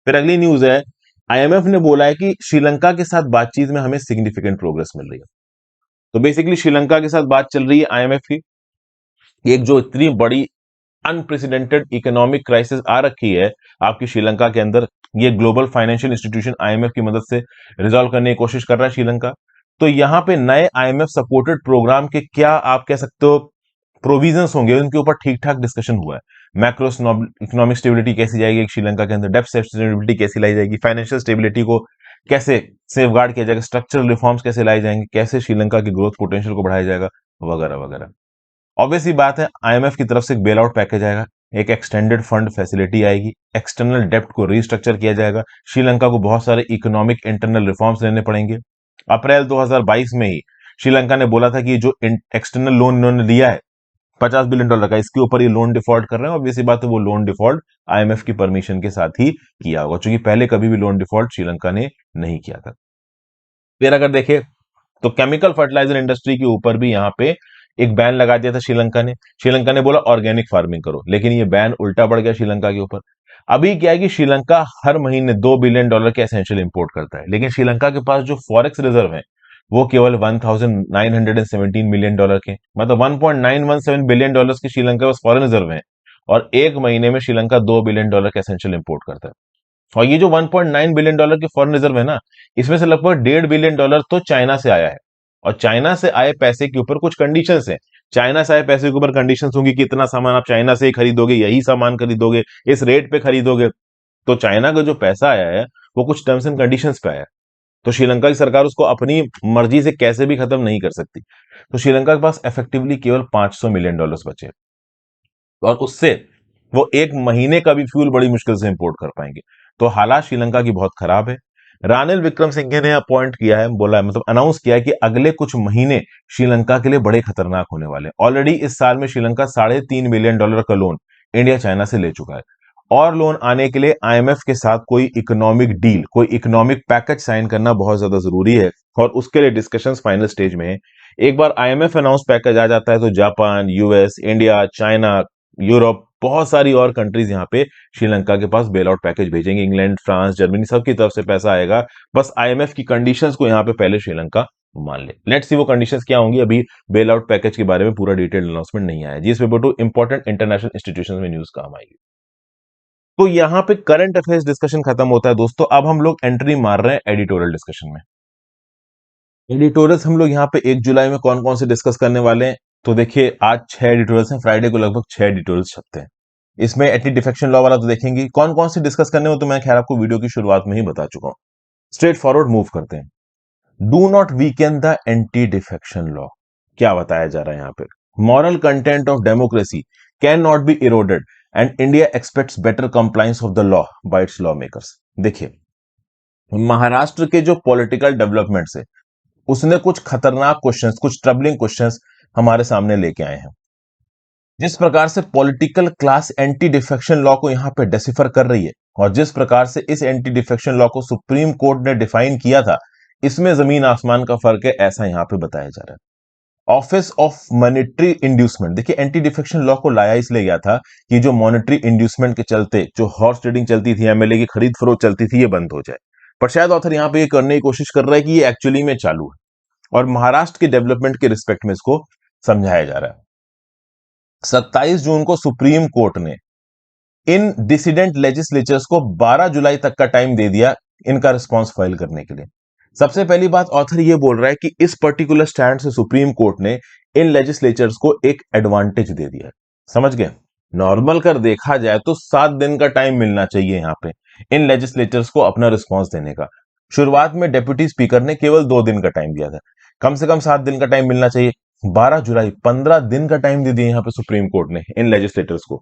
फिर अगली न्यूज है, आईएमएफ ने बोला है कि श्रीलंका के साथ बातचीत में हमें सिग्निफिकेंट प्रोग्रेस मिल रही है। तो बेसिकली श्रीलंका के साथ बात चल रही है आईएमएफ की। एक जो इतनी बड़ी अनप्रेसिडेंटेड इकोनॉमिक क्राइसिस आ रखी है आपकी श्रीलंका के अंदर, ये ग्लोबल फाइनेंशियल इंस्टीट्यूशन आईएमएफ की मदद से रिजॉल्व करने की कोशिश कर रहा है श्रीलंका। तो यहां पे नए आईएमएफ सपोर्टेड प्रोग्राम के क्या आप कह सकते हो प्रोविजंस होंगे, उनके ऊपर ठीक ठाक डिस्कशन हुआ है। मैक्रो इकोनॉमिक स्टेबिलिटी कैसी जाएगी श्रीलंका के अंदर, डेप्थ सस्टेनेबिलिटी कैसी लाई जाएगी, फाइनेंशियल स्टेबिलिटी को कैसे सेफगार्ड किया जाएगा, स्ट्रक्चरल रिफॉर्म्स कैसे लाए जाएंगे, कैसे श्रीलंका की ग्रोथ पोटेंशियल को बढ़ाया जाएगा, वगैरह वगैरह। ऑब्वियस ही बात है, आईएमएफ की तरफ से एक बेल आउट पैकेज आएगा, एक एक्सटेंडेड फंड फैसिलिटी आएगी, एक्सटर्नल डेप्ट को रीस्ट्रक्चर किया जाएगा। श्रीलंका को बहुत सारे इकोनॉमिक इंटरनल रिफॉर्म्स लेने पड़ेंगे। अप्रैल 2022 में ही श्रीलंका ने बोला था कि जो एक्सटर्नल लोन इन्होंने लिया है $50 बिलियन का, इसके ऊपर ये लोन डिफॉल्ट कर रहे हैं। ऑब्वियस बात है, वो लोन डिफॉल्ट आईएमएफ की परमिशन के साथ ही किया होगा, क्योंकि पहले कभी भी लोन डिफॉल्ट श्रीलंका ने नहीं किया था। फिर अगर देखें तो केमिकल फर्टिलाइजर इंडस्ट्री के ऊपर भी यहाँ पे एक बैन लगा दिया था श्रीलंका ने। श्रीलंका ने बोला ऑर्गेनिक फार्मिंग करो, लेकिन ये बैन उल्टा पड़ गया श्रीलंका के ऊपर। अभी क्या है कि श्रीलंका हर महीने $2 बिलियन के एसेंशियल इंपोर्ट करता है, लेकिन श्रीलंका के पास जो फॉरेक्स रिजर्व है वो केवल $1917 मिलियन के, मतलब $1.917 बिलियन के श्रीलंका के पास फॉरेन रिजर्व है। और एक महीने में श्रीलंका $2 बिलियन के एसेंशियल इंपोर्ट करता है। और ये जो $1.9 बिलियन के फॉरेन रिजर्व है ना, इसमें से लगभग $1.5 बिलियन तो चाइना से आया है। और चाइना से आए पैसे के ऊपर कुछ कंडीशंस हैं। चाइना से आए पैसे के ऊपर कंडीशंस होंगी कि इतना सामान आप चाइना से ही खरीदोगे, यही सामान खरीदोगे, इस रेट पे खरीदोगे। तो चाइना का जो पैसा आया है वो कुछ टर्म्स एंड कंडीशंस पे आया है। तो श्रीलंका की सरकार उसको अपनी मर्जी से कैसे भी खत्म नहीं कर सकती। तो श्रीलंका के पास इफेक्टिवली केवल $500 मिलियन बचे, और उससे वो एक महीने का भी फ्यूल बड़ी मुश्किल से इंपोर्ट कर पाएंगे। तो हालात श्रीलंका की बहुत खराब है। रानिल विक्रमसिंघे ने अपॉइंट किया है, बोला है, मतलब अनाउंस किया है कि अगले कुछ महीने श्रीलंका के लिए बड़े खतरनाक होने वाले हैं। ऑलरेडी इस साल में श्रीलंका $3.5 बिलियन का लोन इंडिया चाइना से ले चुका है, और लोन आने के लिए आईएमएफ के साथ कोई इकोनॉमिक डील, कोई इकोनॉमिक पैकेज साइन करना बहुत ज्यादा जरूरी है, और उसके लिए डिस्कशंस फाइनल स्टेज में है। एक बार आईएमएफ अनाउंस पैकेज आ जाता है तो Japan, US, India, China, Europe, बहुत सारी और कंट्रीज यहाँ पे श्रीलंका के पास बेल आउट पैकेज भेजेंगे। इंग्लैंड, फ्रांस, जर्मनी, सबकी तरफ से पैसा आएगा। बस आईएमएफ की कंडीशंस को यहाँ पे पहले श्रीलंका मान ले। लेट्स सी वो कंडीशंस क्या होंगी। अभी बेल आउट पैकेज के बारे में पूरा डिटेल अनाउंसमेंट नहीं आया। GS paper 2 important international institutions में न्यूज काम आएगी। तो यहां पे करंट अफेयर्स डिस्कशन खत्म होता है दोस्तों। अब हम लोग एंट्री मार रहे हैं एडिटोरियल डिस्कशन में। एडिटोरियल्स हम लोग यहाँ पे 1 जुलाई में कौन कौन से डिस्कस करने वाले हैं। तो देखिए आज 6 एडिटोरियल्स हैं, फ्राइडे को लगभग 6 एडिटोरियल्स छपते हैं। इसमें एंटी डिफेक्शन लॉ वाला तो देखेंगे, कौन कौन से डिस्कस करने हो तो मैं खैर आपको वीडियो की शुरुआत में ही बता चुका हूं। स्ट्रेट फॉरवर्ड मूव करते हैं। Do not weakened the anti defection law. क्या बताया जा रहा है यहां पे। Moral content of democracy can not be eroded and India aspects better compliance of the law by it's law makers. देखिए महाराष्ट्र के जो पॉलिटिकल डेवलपमेंट्स है उसने कुछ खतरनाक क्वेश्चंस, कुछ ट्रबलिंग क्वेश्चंस हमारे सामने लेके आए हैं। जिस प्रकार से political class anti defection law को यहां पे डेसिफर कर रही है और जिस प्रकार से इस एंटी डिफेक्शन लॉ को सुप्रीम कोर्ट ने डिफाइन किया था, इसमें जमीन आसमान का फर्क है, ऐसा यहां पे बताया जा रहा है। ऑफिस ऑफ मॉनेटरी इंड्यूसमेंट, देखिए एंटी डिफेक्शन लॉ को लाया इसलिए गया था कि जो मॉनेटरी इंड्यूसमेंट के चलते जो हॉर्स ट्रेडिंग चलती थी, एमएलए की खरीद फरोख्त चलती थी, ये बंद हो जाए। पर शायद ऑथर यहां पे ये करने की कोशिश कर रहा है कि ये एक्चुअली में चालू है और महाराष्ट्र के डेवलपमेंट के रिस्पेक्ट में इसको समझाया जा रहा है। 27 जून को सुप्रीम कोर्ट ने इन डिसिडेंट लेजिस्लेचर्स को 12 जुलाई तक का टाइम दे दिया इनका रिस्पांस फाइल करने के लिए। सबसे पहली बात ऑथर ये बोल रहा है कि इस पर्टिकुलर स्टैंड से सुप्रीम कोर्ट ने इन लेजिस्लेचर्स को एक एडवांटेज दे दिया है। समझ गए। नॉर्मल कर देखा जाए तो 7 दिन का टाइम मिलना चाहिए यहां पे इन लेजिस्लेचर्स को अपना रिस्पांस देने का। शुरुआत में डेप्यूटी स्पीकर ने केवल 2 दिन का टाइम दिया था, कम से कम 7 दिन का टाइम मिलना चाहिए। 12 जुलाई 15 दिन का टाइम दे दिया यहां पे सुप्रीम कोर्ट ने इन लेजिस्लेटर्स को।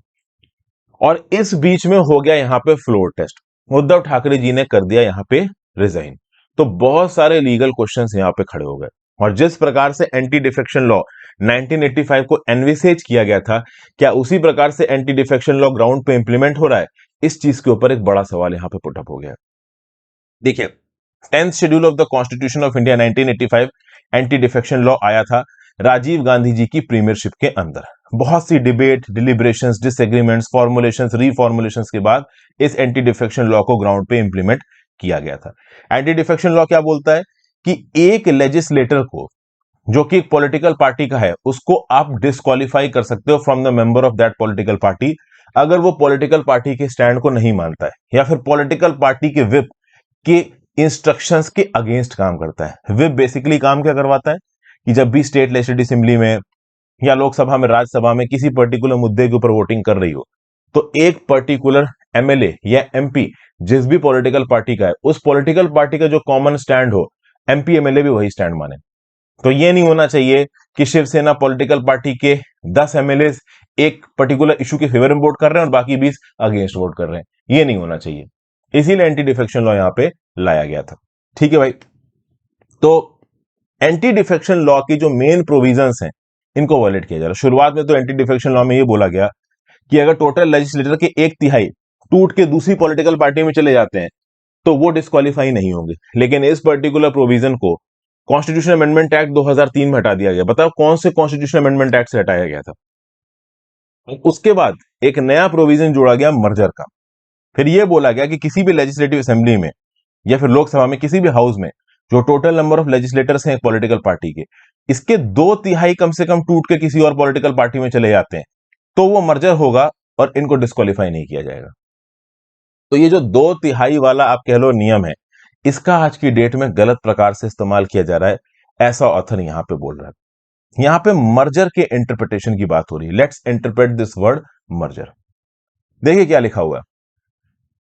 और इस बीच में हो गया यहां पे फ्लोर टेस्ट, उद्धव ठाकरे जी ने कर दिया यहां पे रिजाइन। तो बहुत सारे लीगल क्वेश्चंस यहां पे खड़े हो गए। और जिस प्रकार से एंटी डिफेक्शन लॉ 1985 को एनविसेज किया गया था, क्या उसी प्रकार से एंटी डिफेक्शन लॉ ग्राउंड पे इंप्लीमेंट हो रहा है, इस चीज के ऊपर एक बड़ा सवाल यहां पे पुटअप हो गया। देखिए 10th schedule of the constitution of India 1985 anti defection law आया था राजीव गांधी जी की प्रीमियरशिप के अंदर। बहुत सी डिबेट, डिलिब्रेशंस, डिसएग्रीमेंट्स, फॉर्मुलेशंस, रीफॉर्मुलेशंस के बाद इस एंटी डिफेक्शन लॉ को ग्राउंड पे इंप्लीमेंट किया गया था। एंटी डिफेक्शन लॉ क्या बोलता है कि एक लेजिस्लेटर को जो कि एक पॉलिटिकल पार्टी का है उसको आप डिस्क्वालीफाई कर सकते हो from the member of that political party अगर वो पॉलिटिकल पार्टी के स्टैंड को नहीं मानता है या फिर पॉलिटिकल पार्टी के विप के इंस्ट्रक्शंस के अगेंस्ट काम करता है। विप बेसिकली काम क्या करवाता है कि जब भी स्टेट लेजिस्लेटिव असेंबली में या लोकसभा में, राज्यसभा में किसी पर्टिकुलर मुद्दे के ऊपर वोटिंग कर रही हो तो एक पर्टिकुलर एमएलए या एमपी जिस भी पॉलिटिकल पार्टी का है उस पॉलिटिकल पार्टी का जो कॉमन स्टैंड हो, एमपी एमएलए भी वही स्टैंड माने। तो ये नहीं होना चाहिए कि शिवसेना पॉलिटिकल पार्टी के 10 एमएलए एक पर्टिकुलर इशू के फेवर में वोट कर रहे हैं और बाकी 20 अगेंस्ट वोट कर रहे हैं, ये नहीं होना चाहिए। इसीलिए एंटी डिफेक्शन लॉ यहां पे लाया गया था। ठीक है भाई। तो एंटी डिफेक्शन लॉ की जो मेन प्रोविजंस हैं इनको वॉयलेट किया जा रहा है। शुरुआत में तो एंटी डिफेक्शन लॉ में ये बोला गया कि अगर टोटल लेजिस्लेटर के 1/3 टूट के दूसरी पॉलिटिकल पार्टी में चले जाते हैं तो वो डिस्क्वालीफाई नहीं होंगे। लेकिन इस पर्टिकुलर प्रोविजन को कॉन्स्टिट्यूशन अमेंडमेंट एक्ट 2003 में हटा दिया गया। बताओ कौन से कॉन्स्टिट्यूशन अमेंडमेंट एक्ट से हटाया गया था। उसके बाद एक नया प्रोविजन जोड़ा गया मर्जर का। फिर यह बोला गया कि किसी भी लेजिस्लेटिव असेंबली में या फिर लोकसभा में किसी भी हाउस में जो टोटल नंबर ऑफ लेजिस्लेटर्स हैं एक पॉलिटिकल पार्टी के, इसके 2/3 कम से कम टूट के किसी और पॉलिटिकल पार्टी में चले जाते हैं तो वो मर्जर होगा और इनको डिस्क्वालीफाई नहीं किया जाएगा। तो ये जो 2/3 वाला आप कह लो नियम है, इसका आज की डेट में गलत प्रकार से इस्तेमाल किया जा रहा है, ऐसा ऑथर यहां पे बोल रहा है। यहां पे मर्जर के इंटरप्रिटेशन की बात हो रही है। Let's interpret this word merger. देखिए क्या लिखा हुआ है।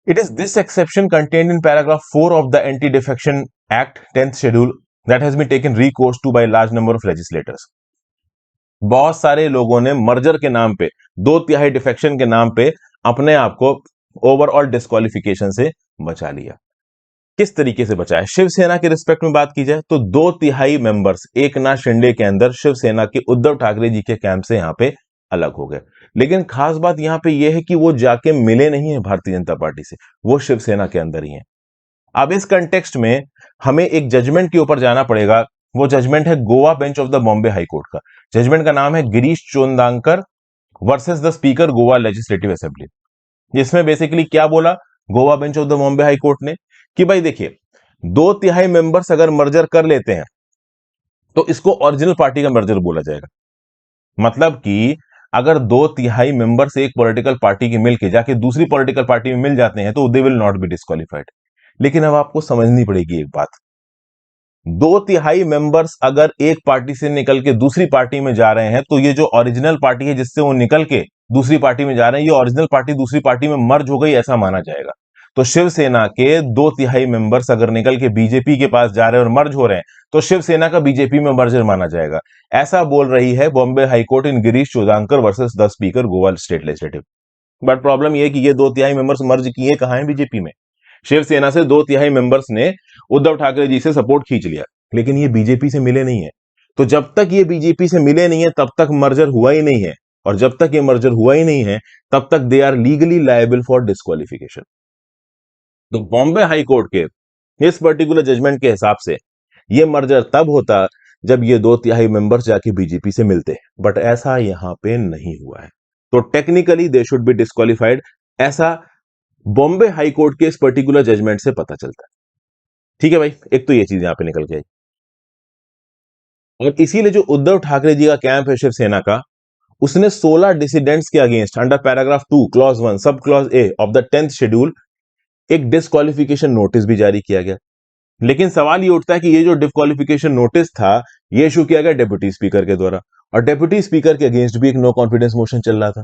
It is this exception contained in paragraph 4 of the Anti-Defection Act 10th schedule that has been taken recourse to by a large number of legislators. बहुत सारे लोगों ने मर्जर के नाम पे, 2/3 डिफेक्शन के नाम पे अपने आप को ओवरऑल डिस्क्वालिफिकेशन से बचा लिया। किस तरीके से बचा है? शिवसेना के रिस्पेक्ट में बात की जाए तो 2/3 मेंबर्स एकनाथ शिंदे के अंदर शिवसेना के उद्धव ठाकरे जी के कैंप से यहां पे अलग हो गए। लेकिन खास बात यहां पे यह है कि वो जाके मिले नहीं है भारतीय जनता पार्टी से, वो शिवसेना के अंदर ही हैं। अब इस कंटेक्स्ट में हमें एक जजमेंट के ऊपर जाना पड़ेगा। वो जजमेंट है Goa bench of the Bombay High Court का। जजमेंट का नाम है Girish Chodankar versus the speaker Goa legislative assembly. जिसमें बेसिकली क्या बोला Goa bench of the Bombay High Court ने कि भाई देखिए 2/3 मेंबर्स अगर मर्जर कर लेते हैं तो इसको ओरिजिनल पार्टी का मर्जर बोला जाएगा। मतलब कि अगर 2/3 मेंबर्स एक पॉलिटिकल पार्टी के मिलके जाके दूसरी पॉलिटिकल पार्टी में मिल जाते हैं तो they will not be disqualified. लेकिन अब आपको समझनी पड़ेगी एक बात, 2/3 मेंबर्स अगर एक पार्टी से निकल के दूसरी पार्टी में जा रहे हैं तो ये जो ओरिजिनल पार्टी है जिससे वो निकल के दूसरी पार्टी में जा रहे हैं, ये ओरिजिनल पार्टी दूसरी पार्टी में मर्ज हो गई ऐसा माना जाएगा। तो शिवसेना के 2/3 मेंबर्स अगर निकल के बीजेपी के पास जा रहे हैं और मर्ज हो रहे हैं तो शिवसेना का बीजेपी में मर्जर माना जाएगा। ऐसा बोल रही है Bombay High Court in Girish Chodankar versus the speaker Goa state legislative. But problem यह कि ये 2/3 मेंबर्स मर्ज किए कहां है बीजेपी में। शिवसेना से 2/3 मेंबर्स ने उद्धव ठाकरे जी से सपोर्ट खींच लिया, लेकिन ये बीजेपी से मिले नहीं है। तो जब तक ये बीजेपी से मिले नहीं है तब तक मर्जर हुआ ही नहीं है, और जब तक ये मर्जर हुआ ही नहीं है तब तक they are legally liable for disqualification. तो बॉम्बे हाई कोर्ट के इस पर्टिकुलर जजमेंट के हिसाब से ये मर्जर तब होता जब ये 2/3 मेंबर्स जाके बीजेपी से मिलते, बट ऐसा यहां पे नहीं हुआ है। तो technically they should be disqualified, ऐसा बॉम्बे हाई कोर्ट के इस पर्टिकुलर जजमेंट से पता चलता है। ठीक है भाई, एक तो ये चीज यहां पे निकल के आई। और इसीलिए जो उद्धव ठाकरे जी का कैंप है शिवसेना का, उसने 16 डिसिडेंट्स के against under paragraph 2 clause 1 sub clause A of the 10th schedule एक डिस्क्वालिफिकेशन नोटिस भी जारी किया गया। लेकिन सवाल ये उठता है कि ये जो डिस्क्वालिफिकेशन नोटिस था ये इशू किया गया डेप्यूटी स्पीकर के द्वारा, और डेप्यूटी स्पीकर के अगेंस्ट भी एक नो कॉन्फिडेंस मोशन चल रहा था।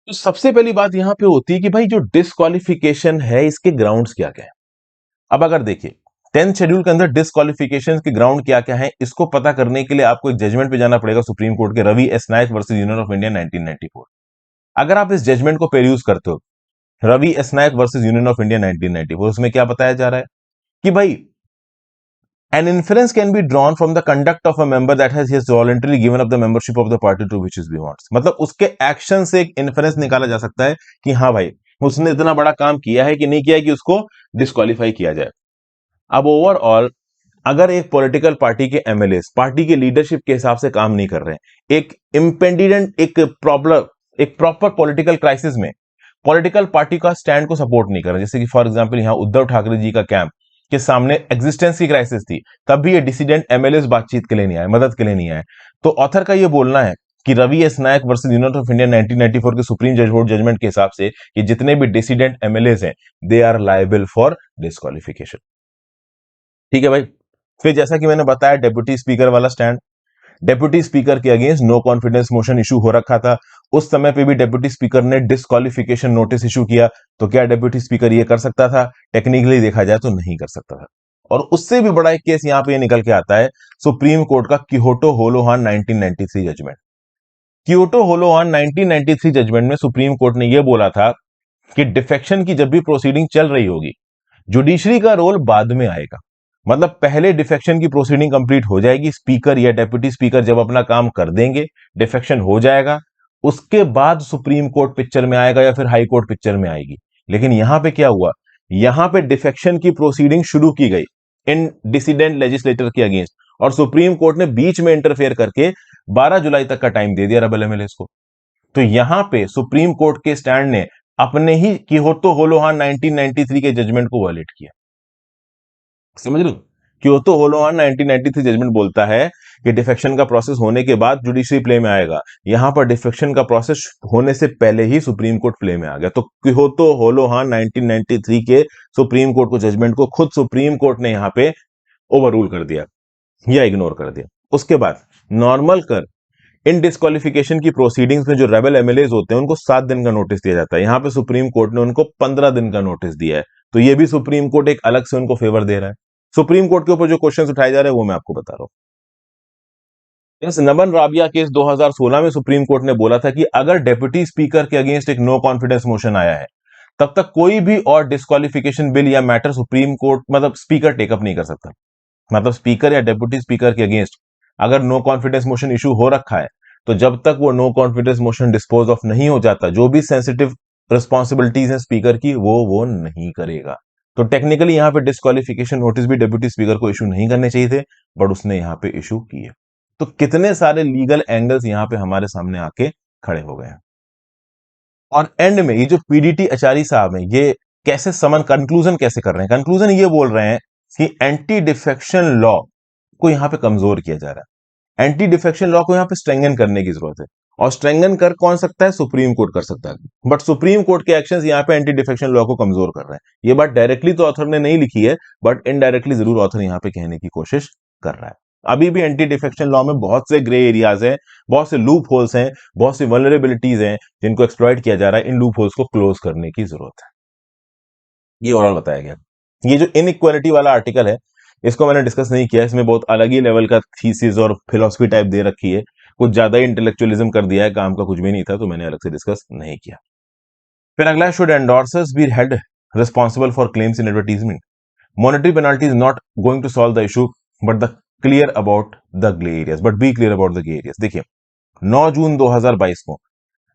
तो सबसे पहली बात यहां पे होती है कि भाई जो डिस्क्वालिफिकेशन है इसके ग्राउंड्स क्या क्या है। अब अगर देखिए 10th शेड्यूल के अंदर डिस्क्वालिफिकेशन के ग्राउंड क्या क्या है, इसको पता करने के लिए आपको एक जजमेंट पे जाना पड़ेगा, सुप्रीम कोर्ट के Ravi S Nayak versus Union of India 1994। अगर आप इस जजमेंट को पेरूज करते हो, Ravi S Nayak versus Union of India 1994, उसमें क्या बताया जा रहा है कि भाई an inference can be drawn from the conduct of a member that has voluntarily given up the membership of the party to which he wants। मतलब उसके एक्शन से एक इन्फरेंस निकाला जा सकता है कि हाँ भाई उसने इतना बड़ा काम किया है कि नहीं किया है कि उसको डिस्क्वालीफाई किया जाए। अब ओवरऑल अगर एक पॉलिटिकल पार्टी के एमएलए पार्टी के लीडरशिप के हिसाब से काम नहीं कर रहे हैं, एक इम्पेंडिडेंट एक प्रॉपर पॉलिटिकल क्राइसिस में पॉलिटिकल पार्टी का स्टैंड को सपोर्ट नहीं कर रहे, जैसे कि फॉर एग्जांपल यहां उद्धव ठाकरे जी का कैंप के सामने एग्जिस्टेंस की क्राइसिस थी, तब भी ये डिसिडेंट एमएलए बातचीत के लिए नहीं आए, मदद के लिए नहीं आए। तो ऑथर का ये बोलना है कि Ravi S Nayak versus Union of India 1994 के सुप्रीम कोर्ट जजमेंट के हिसाब से ये जितने भी डिसिडेंट एमएलए हैं they are liable for disqualification. ठीक है भाई। फिर जैसा कि मैंने बताया डेप्यूटी स्पीकर वाला स्टैंड, डेप्यूटी स्पीकर के against no confidence motion issue हो रखा था, उस समय पे भी डेप्यूटी स्पीकर ने डिस्क्वालिफिकेशन नोटिस इशू किया। तो क्या डेप्यूटी स्पीकर ये कर सकता था? टेक्निकली देखा जाए तो नहीं कर सकता था। और उससे भी बड़ा एक केस यहां पे निकल के आता है सुप्रीम कोर्ट का क्योटो होलोहान 1993 जजमेंट। क्योटो होलोहान 1993 जजमेंट में सुप्रीम कोर्ट ने यह बोला था कि डिफेक्शन की जब भी प्रोसीडिंग चल रही होगी, जुडिशरी का रोल बाद में आएगा। मतलब पहले डिफेक्शन की प्रोसीडिंग कंप्लीट हो जाएगी, स्पीकर या डेप्यूटी स्पीकर जब अपना काम कर देंगे, डिफेक्शन हो जाएगा, उसके बाद सुप्रीम कोर्ट पिक्चर में आएगा या फिर हाई कोर्ट पिक्चर में आएगी। लेकिन यहां पे क्या हुआ, यहां पे डिफेक्शन की प्रोसीडिंग शुरू की गई इन डिसिडेंट लेजिस्लेटर के अगेंस्ट, और सुप्रीम कोर्ट ने बीच में इंटरफेयर करके 12 जुलाई तक का टाइम दे दिया रेबल एमएलएस को। तो यहां पे सुप्रीम कोर्ट के स्टैंड ने अपने ही क्योटो होलोहान 1993 के जजमेंट को वायलेट किया। समझ लो, क्योटो होलोहान 1993 जजमेंट बोलता है कि डिफेक्शन का प्रोसेस होने के बाद जुडिशरी प्ले में आएगा, यहां पर डिफेक्शन का प्रोसेस होने से पहले ही सुप्रीम कोर्ट प्ले में आ गया। तो क्योटो होलोहान 1993 के सुप्रीम कोर्ट को जजमेंट को खुद सुप्रीम कोर्ट ने यहां पे ओवररूल कर दिया या इग्नोर कर दिया। उसके बाद नॉर्मल कर इन डिस्क्वालिफिकेशन की प्रोसीडिंग्स में जो रेबल एमएलए होते हैं उनको 7 दिन का नोटिस दिया जाता है, यहां पे सुप्रीम कोर्ट ने उनको 15 दिन का नोटिस दिया है। तो ये भी सुप्रीम कोर्ट एक अलग से उनको फेवर दे रहा है। सुप्रीम कोर्ट के ऊपर जो क्वेश्चंस उठाए जा रहे हैं वो मैं आपको बता रहा हूं। इस नमन राबिया केस 2016 में सुप्रीम कोर्ट ने बोला था कि अगर डेप्यूटी स्पीकर के अगेंस्ट एक नो कॉन्फिडेंस मोशन आया है तब तक कोई भी और डिस्क्वालिफिकेशन बिल या मैटर सुप्रीम कोर्ट मतलब स्पीकर टेकअप नहीं कर सकता। मतलब स्पीकर या डेप्यूटी स्पीकर के अगेंस्ट अगर नो कॉन्फिडेंस मोशन इशू हो रखा है तो जब तक वो no confidence motion dispose of नहीं हो जाता, जो भी सेंसिटिव रिस्पॉन्सिबिलिटीज है स्पीकर की वो नहीं करेगा। तो टेक्निकली यहां पे डिस्क्वालिफिकेशन नोटिस भी डेप्यूटी स्पीकर को इशू नहीं करने चाहिए थे, बट उसने यहां पे इशू किए। तो कितने सारे लीगल एंगल्स यहां पे हमारे सामने आके खड़े हो गए हैं। और एंड में ये जो पीडीटी आचार्य साहब हैं ये कैसे समन कंक्लूजन कैसे कर रहे हैं, कंक्लूजन ये बोल रहे हैं कि एंटी डिफेक्शन लॉ को यहाँ पे कमजोर किया जा रहा है। एंटी डिफेक्शन लॉ को यहाँ पे स्ट्रेंगन करने की जरूरत है, और स्ट्रेंगन कर कौन सकता है? सुप्रीम कोर्ट कर सकता है। बट सुप्रीम कोर्ट के एक्शंस यहाँ पे एंटी डिफेक्शन लॉ को कमजोर कर रहे हैं। ये बात डायरेक्टली तो ऑथर ने नहीं लिखी है, बट इनडायरेक्टली जरूर ऑथर यहाँ पे कहने की कोशिश कर रहा है। अभी भी एंटी डिफेक्शन लॉ में बहुत से ग्रे एरियाज हैं, बहुत से लूप होल्स हैं, बहुत सी वल्नरेबिलिटीज हैं जिनको एक्सप्लॉइट किया जा रहा है। इन लूप होल्स को क्लोज करने की जरूरत है, ये ओवरऑल बताया गया। ये जो इनइक्वालिटी वाला आर्टिकल है, इसको मैंने डिस्कस नहीं किया, इसमें बहुत अलग ही लेवल का थीसिस और फिलॉसफी टाइप दे रखी है, कुछ ज्यादा ही इंटेलेक्चुअलिज्म कर दिया है, काम का कुछ भी नहीं था, तो मैंने अलग से डिस्कस नहीं किया। फिर अगला, should endorsers be held responsible for claims in advertisement? Monetary penalty is not going to solve the issue, but the clear about the grey areas, but be clear about the grey areas. देखिए, 9 जून 2022 को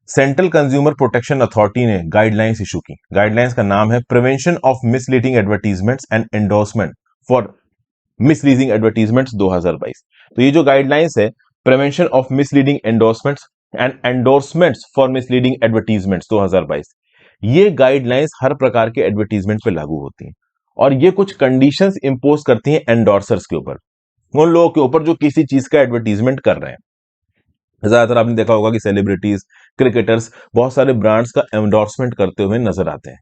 central consumer protection authority ने guidelines issue की। Guidelines का नाम है prevention of misleading advertisements and endorsement for misleading advertisements 2022। तो ये जो गाइडलाइंस है, prevention of misleading endorsements and endorsements for misleading advertisements 2022, ये गाइडलाइंस हर प्रकार के एडवर्टीजमेंट पे लागू होती हैं, और ये कुछ कंडीशंस इंपोज करती हैं एंडोर्सर्स के ऊपर, उन लोगों के ऊपर जो किसी चीज का एडवर्टीजमेंट कर रहे हैं। ज्यादातर आपने देखा होगा कि सेलिब्रिटीज, क्रिकेटर्स बहुत सारे ब्रांड्स का एंडोर्समेंट करते हुए नजर आते हैं।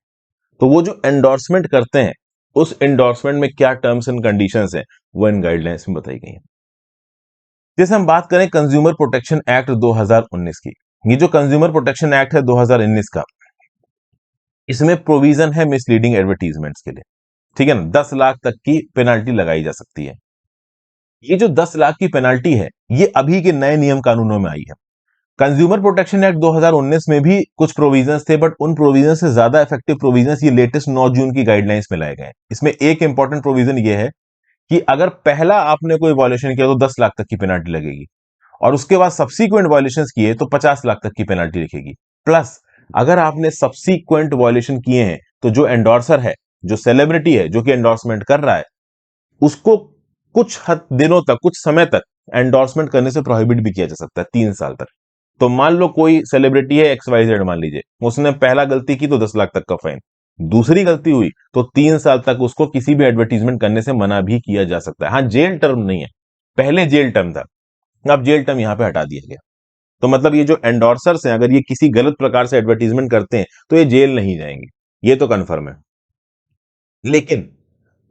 तो वो जो एंडोर्समेंट करते हैं, उस एंडोर्समेंट में क्या टर्म्स एंड कंडीशंस हैं, वो इन गाइडलाइंस में बताई गई हैं। जैसे हम बात करें कंज्यूमर प्रोटेक्शन एक्ट 2019 की, ये जो कंज्यूमर प्रोटेक्शन एक्ट है 2019 का, इसमें प्रोविजन है मिसलीडिंग एडवर्टीजमेंट्स के लिए, ठीक है ना। 10 लाख तक की पेनाल्टी लगाई जा सकती है। ये जो 10 लाख की पेनाल्टी है, ये अभी के नए नियम कानूनों में आई है। कंज्यूमर प्रोटेक्शन एक्ट 2019 में भी कुछ प्रोविजंस थे, बट उन प्रोविजंस से ज्यादा इफेक्टिव प्रोविजंस ये लेटेस्ट 9 जून की गाइडलाइंस में लाए गए। इसमें एक इंपॉर्टेंट प्रोविजन ये है कि अगर पहला आपने कोई वायलेशन किया तो 10 लाख तक की पेनाल्टी लगेगी, और उसके बाद सब्सीक्वेंट वायलेशंस किए तो 50 लाख तक की पेनाल्टी लिखेगी। प्लस अगर आपने सब्सीक्वेंट वायलेशन किए हैं, तो जो एंडोर्सर है, जो सेलिब्रिटी है, जो कि एंडोर्समेंट कर रहा है, उसको कुछ दिनों तक, कुछ समय तक एंडोर्समेंट करने से प्रोहिबिट भी किया जा सकता है, 3 साल तक। तो मान लो कोई सेलिब्रिटी है XYZ, मान लीजिए, उसने पहला गलती की तो 10 लाख तक का फाइन, दूसरी गलती हुई तो 3 साल तक उसको किसी भी एडवर्टीजमेंट करने से मना भी किया जा सकता है। हाँ, जेल टर्म नहीं है, पहले जेल टर्म था, अब जेल टर्म यहां पे हटा दिया गया। तो मतलब ये जो एंडोर्सर्स हैं, अगर ये किसी गलत प्रकार से एडवर्टीजमेंट करते हैं तो ये जेल नहीं जाएंगे, ये तो कंफर्म है। लेकिन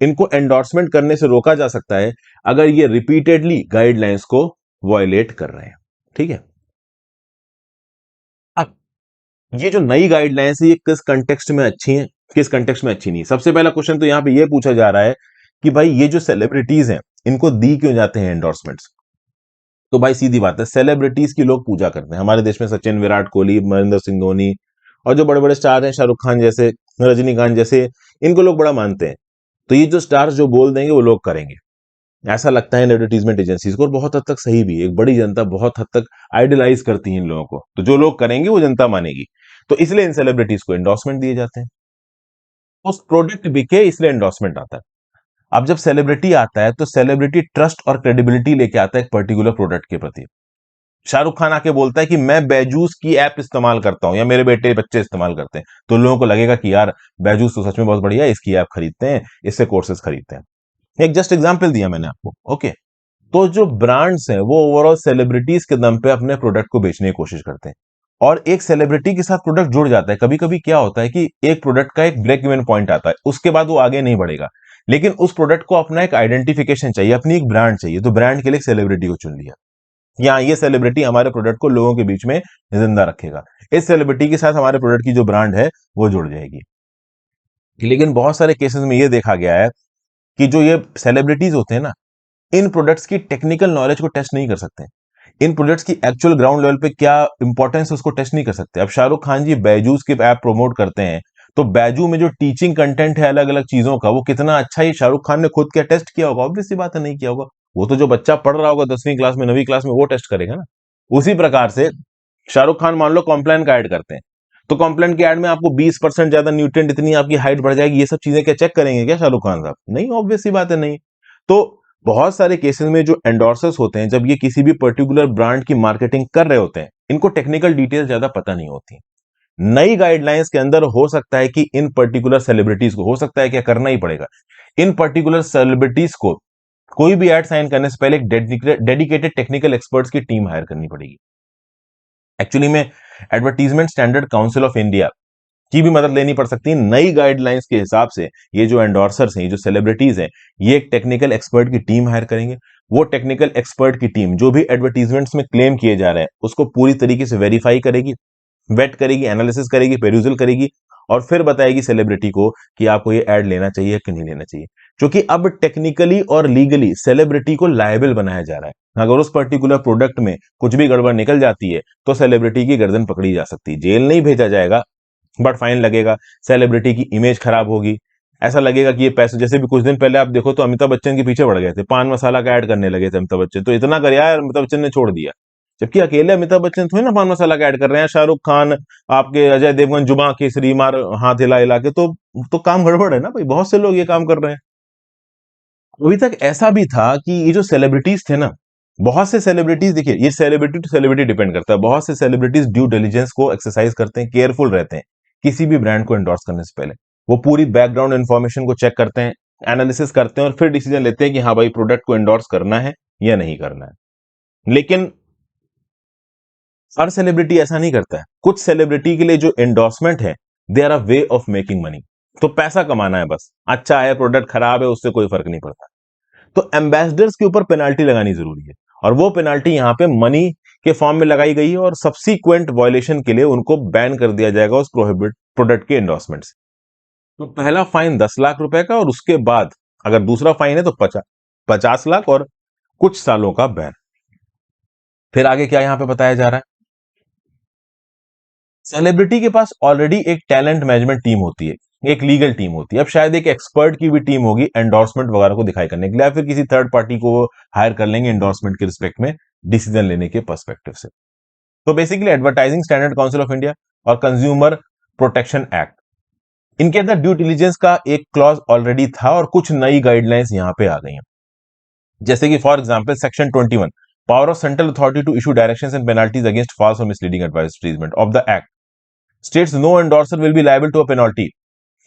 इनको एंडोर्समेंट करने से रोका जा सकता है अगर ये रिपीटेडली गाइडलाइंस को वायलेट कर रहे हैं, ठीक है। अब ये जो नई गाइडलाइंस है, ये किस कंटेक्स्ट में अच्छी हैं, किस कंटेक्स्ट में अच्छी नहीं। सबसे पहला क्वेश्चन तो यहां पे ये पूछा जा रहा है कि भाई ये जो सेलिब्रिटीज हैं, इनको दी क्यों जाते हैं एंडोर्समेंट्स? तो भाई सीधी बात है, सेलिब्रिटीज की लोग पूजा करते हैं। हमारे देश में सचिन, विराट कोहली, महेंद्र सिंह धोनी और जो बड़े बड़े स्टार हैं, शाहरुख खान जैसे, रजनीकांत जैसे, इनको लोग बड़ा मानते हैं। तो ये जो स्टार्स जो बोल देंगे वो लोग करेंगे, ऐसा लगता है इन एडवर्टीजमेंट एजेंसीज को, और बहुत हद तक सही भी। एक बड़ी जनता बहुत हद तक आइडलाइज करती है इन लोगों को, तो जो लोग करेंगे वो जनता मानेगी। तो इसलिए इन सेलिब्रिटीज को एंडोर्समेंट दिए जाते हैं, उस प्रोडक्ट बिके इसलिए एंडोर्समेंट आता है। अब जब सेलिब्रिटी आता है तो सेलिब्रिटी ट्रस्ट और क्रेडिबिलिटी लेके आता है एक पर्टिकुलर प्रोडक्ट के प्रति। शाहरुख खान आके बोलता है कि मैं बैजूस की ऐप इस्तेमाल करता हूं, या मेरे बेटे बच्चे इस्तेमाल करते हैं, तो लोगों को लगेगा कि यार बैजूस तो सच में बहुत बढ़िया है, इसकी ऐप खरीदते हैं, इससे कोर्सेज खरीदते हैं। एक जस्ट एग्जांपल दिया मैंने आपको, ओके। तो जो ब्रांड्स हैं वो ओवरऑल सेलिब्रिटीज के दम पे अपने प्रोडक्ट को बेचने की कोशिश करते हैं, और एक सेलिब्रिटी के साथ प्रोडक्ट जुड़ जाता है। कभी कभी क्या होता है कि एक प्रोडक्ट का एक ब्रेक इवन पॉइंट आता है, उसके बाद वो आगे नहीं बढ़ेगा, लेकिन उस प्रोडक्ट को अपना एक आइडेंटिफिकेशन चाहिए, अपनी एक ब्रांड चाहिए, तो ब्रांड के लिए एक सेलिब्रिटी को चुन लिया। या ये सेलिब्रिटी हमारे प्रोडक्ट को लोगों के बीच में जिंदा रखेगा, इस सेलिब्रिटी के साथ हमारे प्रोडक्ट की जो ब्रांड है वो जुड़ जाएगी। लेकिन बहुत सारे केसेस में ये देखा गया है कि जो ये सेलिब्रिटीज होते हैं ना, इन प्रोडक्ट्स की टेक्निकल नॉलेज को टेस्ट नहीं कर सकते, इन प्रोडक्ट्स की एक्चुअल ग्राउंड लेवल पे क्या इंपॉर्टेंस है उसको टेस्ट नहीं कर सकते। अब शाहरुख खान जी बैजूस की ऐप प्रमोट करते हैं, तो बैजू में जो टीचिंग कंटेंट है अलग अलग चीजों का, वो कितना अच्छा है, शाहरुख खान ने खुद क्या टेस्ट किया होगा? ऑब्वियस सी बात है, नहीं किया होगा। वो तो जो बच्चा पढ़ रहा होगा 10वीं क्लास में, 9वीं क्लास में, वो टेस्ट करेगा ना। उसी प्रकार से शाहरुख खान मान लो कॉम्प्लान का ऐड करते हैं, तो कॉम्प्लान के ऐड में आपको 20% ज्यादा न्यूट्रिएंट, इतनी आपकी हाइट बढ़ जाएगी, ये सब चीजें क्या चेक करेंगे क्या शाहरुख खान साहब? नहीं, ऑब्वियस सी बात है, नहीं। तो बहुत सारे केसेस में जो एंडोर्सर्स होते हैं, जब ये किसी भी पर्टिकुलर ब्रांड की मार्केटिंग कर रहे होते हैं, इनको टेक्निकल डिटेल्स ज्यादा पता नहीं होती। नई गाइडलाइंस के अंदर हो सकता है कि इन पर्टिकुलर सेलिब्रिटीज को, हो सकता है क्या करना ही पड़ेगा, इन पर्टिकुलर सेलिब्रिटीज को कोई भी एड साइन करने से पहले एक डेडिकेटेड टेक्निकल एक्सपर्ट्स की टीम हायर करनी पड़ेगी। एक्चुअली में advertisement standard council of India की भी मदद लेनी पड़ सकती है। नई गाइडलाइंस के हिसाब से ये जो एंडोर्सर्स हैं, ये जो सेलिब्रिटीज हैं, ये एक टेक्निकल एक्सपर्ट की टीम हायर करेंगे। वो टेक्निकल एक्सपर्ट की टीम जो भी एडवर्टीजमेंट्स में क्लेम किए जा रहे हैं उसको पूरी तरीके से वेरीफाई करेगी, वेट करेगी, एनालिसिस करेगी, पेरूजल करेगी और फिर बताएगी सेलिब्रिटी को कि आपको ये ऐड लेना चाहिए कि नहीं लेना चाहिए। क्योंकि अब टेक्निकली और लीगली सेलिब्रिटी को लायबल बनाया जा रहा है। अगर उस पर्टिकुलर प्रोडक्ट में कुछ भी गड़बड़ निकल जाती है तो सेलिब्रिटी की गर्दन पकड़ी जा सकती है। जेल नहीं भेजा जाएगा बट फाइन लगेगा, सेलिब्रिटी की इमेज खराब होगी। ऐसा लगेगा कि ये पैसे, जैसे भी कुछ दिन पहले आप देखो तो अमिताभ बच्चन के पीछे पड़ गए थे, पान मसाला का ऐड करने लगे थे अमिताभ बच्चन, तो इतना कर यार अमिताभ बच्चन ने छोड़ दिया। जबकि अकेले अमिताभ बच्चन थोड़ी ना पान मसाला का ऐड कर रहे हैं, शाहरुख खान, आपके अजय देवगन जुबां केसरी मार हाथ हिला हिला के, तो काम गड़बड़ है ना भाई, बहुत से लोग ये काम कर रहे हैं। अभी तक ऐसा भी था कि ये जो सेलिब्रिटीज थे ना, बहुत से सेलिब्रिटीज, देखिए ये सेलिब्रिटी टू सेलिब्रिटी डिपेंड करता है, बहुत से सेलिब्रिटीज ड्यू डिलिजेंस को एक्सरसाइज करते हैं, केयरफुल रहते हैं किसी भी ब्रांड को एंडोर्स करने से पहले। वो पूरी बैकग्राउंड इंफॉर्मेशन को चेक करते हैं, एनालिसिस करते हैं और फिर डिसीजन लेते हैं कि हाँ भाई प्रोडक्ट को एंडोर्स करना है या नहीं करना है। लेकिन हर सेलिब्रिटी ऐसा नहीं करता है। कुछ सेलिब्रिटी के लिए जो एंडोर्समेंट है, they are a way of making money. तो पैसा कमाना है बस, अच्छा है प्रोडक्ट खराब है उससे कोई फर्क नहीं पड़ता। तो एम्बेसडर्स के ऊपर पेनाल्टी लगानी जरूरी है और वो पेनाल्टी यहां पे मनी के फॉर्म में लगाई गई है और सब्सीक्वेंट वायलेशन के लिए उनको बैन कर दिया जाएगा उस प्रोहिबिट प्रोडक्ट के एंडोर्समेंट से। तो पहला फाइन 10 लाख रुपए का और उसके बाद अगर दूसरा फाइन है तो 50 लाख और कुछ सालों का बैन। फिर आगे क्या यहां पे बताया जा रहा है, सेलिब्रिटी के पास ऑलरेडी एक टैलेंट मैनेजमेंट टीम होती है, एक लीगल टीम होती है, अब शायद एक एक्सपर्ट की भी टीम होगी एंडोर्समेंट वगैरह को दिखाई करने के लिए, या फिर किसी थर्ड पार्टी को हायर कर लेंगे एंडोर्समेंट के रिस्पेक्ट में डिसीजन लेने के पर्सपेक्टिव से। तो basically advertising standard council of India और कंज्यूमर प्रोटेक्शन एक्ट, इनके अंदर ड्यू डिलिजेंस का एक क्लॉज ऑलरेडी था और कुछ नई गाइडलाइंस यहां पे आ गई हैं। जैसे कि for example section 21, power of central authority to issue directions and penalties against false और misleading advertisement of the act states no endorser will be liable to a penalty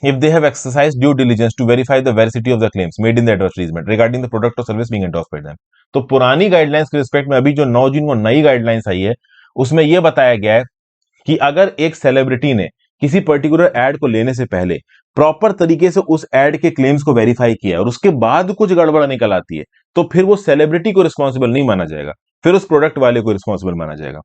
if they have exercised due diligence to verify the veracity of the claims made in the advertisement regarding the product or service being endorsed by them। तो पुरानी guidelines के respect में अभी जो 9 जून को नई guidelines आई है उसमें यह बताया गया है कि अगर एक सेलिब्रिटी ने किसी पर्टिकुलर एड को लेने से पहले प्रॉपर तरीके से उस एड के क्लेम्स को वेरीफाई किया और उसके बाद कुछ गड़बड़ निकल आती है तो फिर वो सेलिब्रिटी को रिस्पॉन्सिबल नहीं माना जाएगा, फिर उस प्रोडक्ट वाले को रिस्पॉन्सिबल माना जाएगा।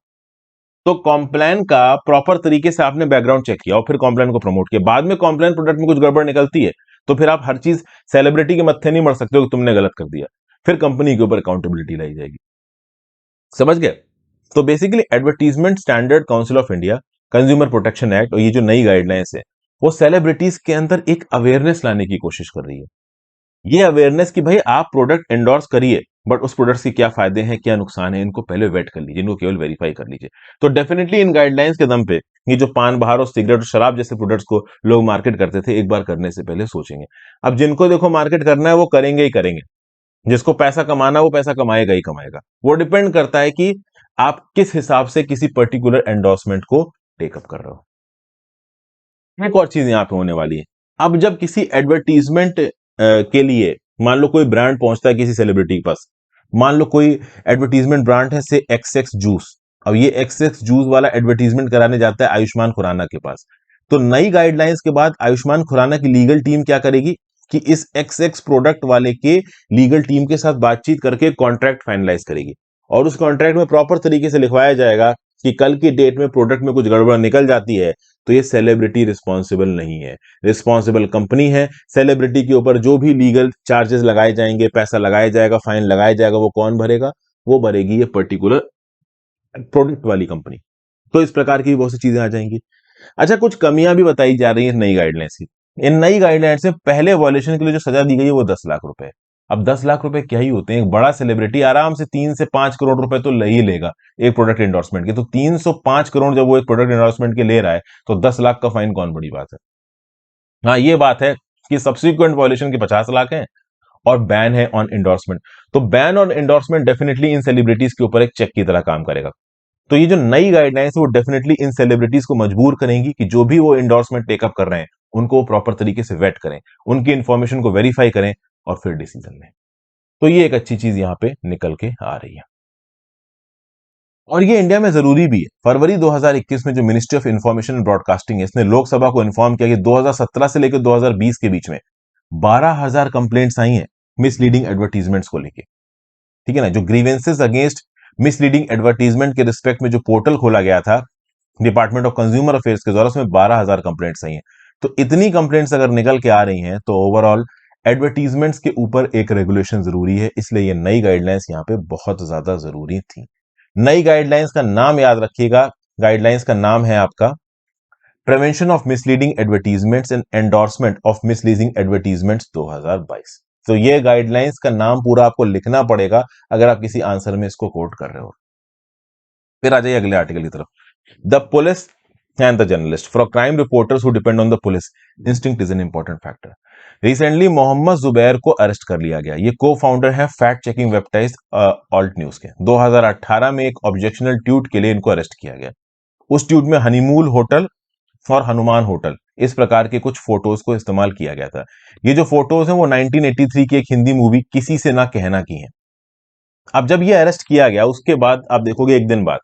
तो कॉम्प्लान का प्रॉपर तरीके से आपने बैकग्राउंड चेक किया और फिर कॉम्प्लान को प्रमोट किया, बाद में कॉम्प्लान प्रोडक्ट में कुछ गड़बड़ निकलती है तो फिर आप हर चीज सेलिब्रिटी के मत्थे नहीं मर सकते हो कि तुमने गलत कर दिया, फिर कंपनी के ऊपर अकाउंटेबिलिटी लाई जाएगी। समझ गए? तो basically advertisement standard council of India, consumer protection act और ये जो नई गाइडलाइंस है वो सेलिब्रिटीज के अंदर एक अवेयरनेस लाने की कोशिश कर रही है। ये अवेयरनेस कि भाई आप प्रोडक्ट एंडोर्स करिए बट उस प्रोडक्ट्स के क्या फायदे हैं क्या नुकसान है इनको पहले वेट कर लीजिए, इनको केवल वेरीफाई कर लीजिए। तो डेफिनेटली इन गाइडलाइंस के दम पे ये जो पान बहार और सिगरेट और शराब जैसे प्रोडक्ट्स को लोग मार्केट करते थे एक बार करने से पहले सोचेंगे। अब जिनको देखो मार्केट करना है वो करेंगे ही करेंगे, जिसको पैसा कमाना वो पैसा कमाएगा ही कमाएगा। वो डिपेंड करता है कि आप किस हिसाब से किसी पर्टिकुलर एंडोर्समेंट को टेकअप कर रहे हो। एक और चीज यहां पे होने वाली है, अब जब किसी एडवर्टीजमेंट के लिए मान लो कोई ब्रांड पहुंचता है किसी सेलिब्रिटी के पास, मान लो कोई एडवर्टीजमेंट ब्रांड है से एक्स एक्स जूस, अब ये एक्स एक्स जूस वाला एडवर्टीजमेंट कराने जाता है आयुष्मान खुराना के पास। तो नई गाइडलाइंस के बाद आयुष्मान खुराना की लीगल टीम क्या करेगी कि इस एक्स एक्स प्रोडक्ट वाले के लीगल टीम के साथ बातचीत करके कॉन्ट्रैक्ट फाइनलाइज करेगी और उस कॉन्ट्रैक्ट में प्रॉपर तरीके से लिखवाया जाएगा कि कल की डेट में प्रोडक्ट में कुछ गड़बड़ निकल जाती है तो ये सेलिब्रिटी रिस्पॉन्सिबल नहीं है, रिस्पॉन्सिबल कंपनी है। सेलिब्रिटी के ऊपर जो भी लीगल चार्जेस लगाए जाएंगे, पैसा लगाया जाएगा, फाइन लगाया जाएगा, वो कौन भरेगा? वो भरेगी ये पर्टिकुलर प्रोडक्ट वाली कंपनी। तो इस प्रकार की बहुत सी चीजें आ जाएंगी। अच्छा, कुछ कमियां भी बताई जा रही है नई गाइडलाइंस की। इन नई गाइडलाइंस में पहले वॉयलेशन के लिए जो सजा दी गई है वो 10 लाख रुपए। अब 10 लाख रुपए क्या ही होते हैं, एक बड़ा सेलिब्रिटी आराम से 3 से 5 करोड़ रुपए तो ले ही लेगा एक प्रोडक्ट एंडोर्समेंट के। तो 305 करोड़ जब वो एक प्रोडक्ट एंडोर्समेंट के ले रहा है तो 10 लाख का फाइन कौन बड़ी बात है। हाँ, ये बात है कि सब्सिक्वेंट वॉयलेशन के 50 लाख है और बैन है ऑन एंडोर्समेंट। तो ban on endorsement definitely in celebrities के ऊपर एक चेक की तरह काम करेगा। तो ये जो नई गाइडलाइंस है वो डेफिनेटली इन सेलिब्रिटीज को मजबूर करेंगी कि जो भी वो एंडोर्समेंट टेकअप कर रहे हैं उनको प्रॉपर तरीके से वेट करें, उनकी इंफॉर्मेशन को वेरीफाई करें और फिर डिसीजन लें। तो ये एक अच्छी चीज यहां पे निकल के आ रही है, और ये इंडिया में जरूरी भी है। फरवरी 2021 में जो ministry of information and broadcasting है, इसने लोकसभा को इन्फॉर्म किया कि 2017 से लेकर 2020 के बीच में 12,000 कंप्लेंट्स आई हैं मिसलीडिंग एडवर्टीजमेंट्स को लेके। ठीक है ना, जो ग्रीवेंसेस अगेंस्ट मिसलीडिंग एडवर्टीजमेंट के रिस्पेक्ट में जो पोर्टल खोला गया था डिपार्टमेंट ऑफ कंज्यूमर अफेयर्स के द्वारा, उसमें 12,000 कंप्लेंट्स आई हैं। तो इतनी कंप्लेंट्स अगर निकल के आ रही हैं तो ओवरऑल एडवर्टीजमेंट्स के ऊपर एक रेगुलेशन जरूरी है, इसलिए ये नई गाइडलाइंस यहां पे बहुत ज्यादा जरूरी थी। नई गाइडलाइंस का नाम याद रखिएगा, गाइडलाइंस का नाम है आपका prevention of misleading advertisements and endorsement of misleading advertisements 2022। तो ये गाइडलाइंस का नाम पूरा आपको लिखना पड़ेगा अगर आप किसी आंसर में इसको कोट कर रहे हो। फिर आ जाइए अगले आर्टिकल की तरफ। The police and the journalist for crime reporters who depend on the police instinct is an important factor. Recently Mohammed Zubair को अरेस्ट कर लिया गया। ये को फाउंडर है fact checking website Alt News के। 2018 में एक ऑब्जेक्शनल ट्वीट के लिए इनको अरेस्ट किया गया। उस ट्वीट में हनीमून होटल और हनुमान होटल इस प्रकार के कुछ फोटोज को इस्तेमाल किया गया था। ये जो फोटोज हैं वो 1983 की एक हिंदी मूवी किसी से ना कहना की हैं। अब जब ये अरेस्ट किया गया उसके बाद आप देखोगे एक दिन बाद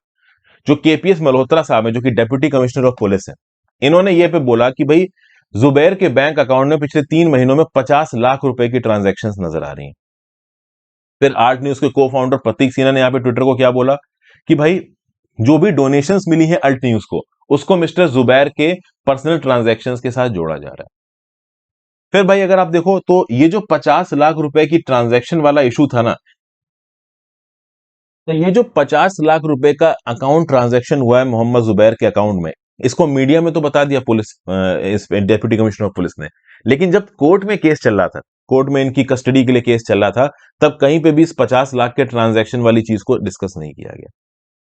जो केपीएस मल्होत्रा साहब है, जो कि डेप्यूटी कमिश्नर ऑफ पुलिस है, इन्होंने ये पे बोला कि भाई जुबैर के बैंक अकाउंट में पिछले 3 महीनों में 50 लाख रुपए की ट्रांजैक्शंस नजर आ रही हैं। फिर आर्ट न्यूज के को फाउंडर प्रतीक सिन्हा ने यहां पे ट्विटर को क्या बोला कि भाई जो भी डोनेशंस मिली है अल्ट न्यूज को, उसको मिस्टर जुबैर के पर्सनल ट्रांजैक्शंस के साथ जोड़ा जा रहा है। फिर भाई अगर आप देखो तो ये जो 50 लाख रुपए की ट्रांजैक्शन वाला इशू था ना, तो ये जो 50 लाख रुपए का अकाउंट ट्रांजैक्शन हुआ है मोहम्मद जुबैर के अकाउंट में, इसको मीडिया में तो बता दिया पुलिस, इस डेप्यूटी कमिश्नर ऑफ पुलिस ने, लेकिन जब कोर्ट में केस चल रहा था, कोर्ट में इनकी कस्टडी के लिए केस चल रहा था, तब कहीं पे भी इस 50 लाख के ट्रांजैक्शन वाली चीज को डिस्कस नहीं किया गया।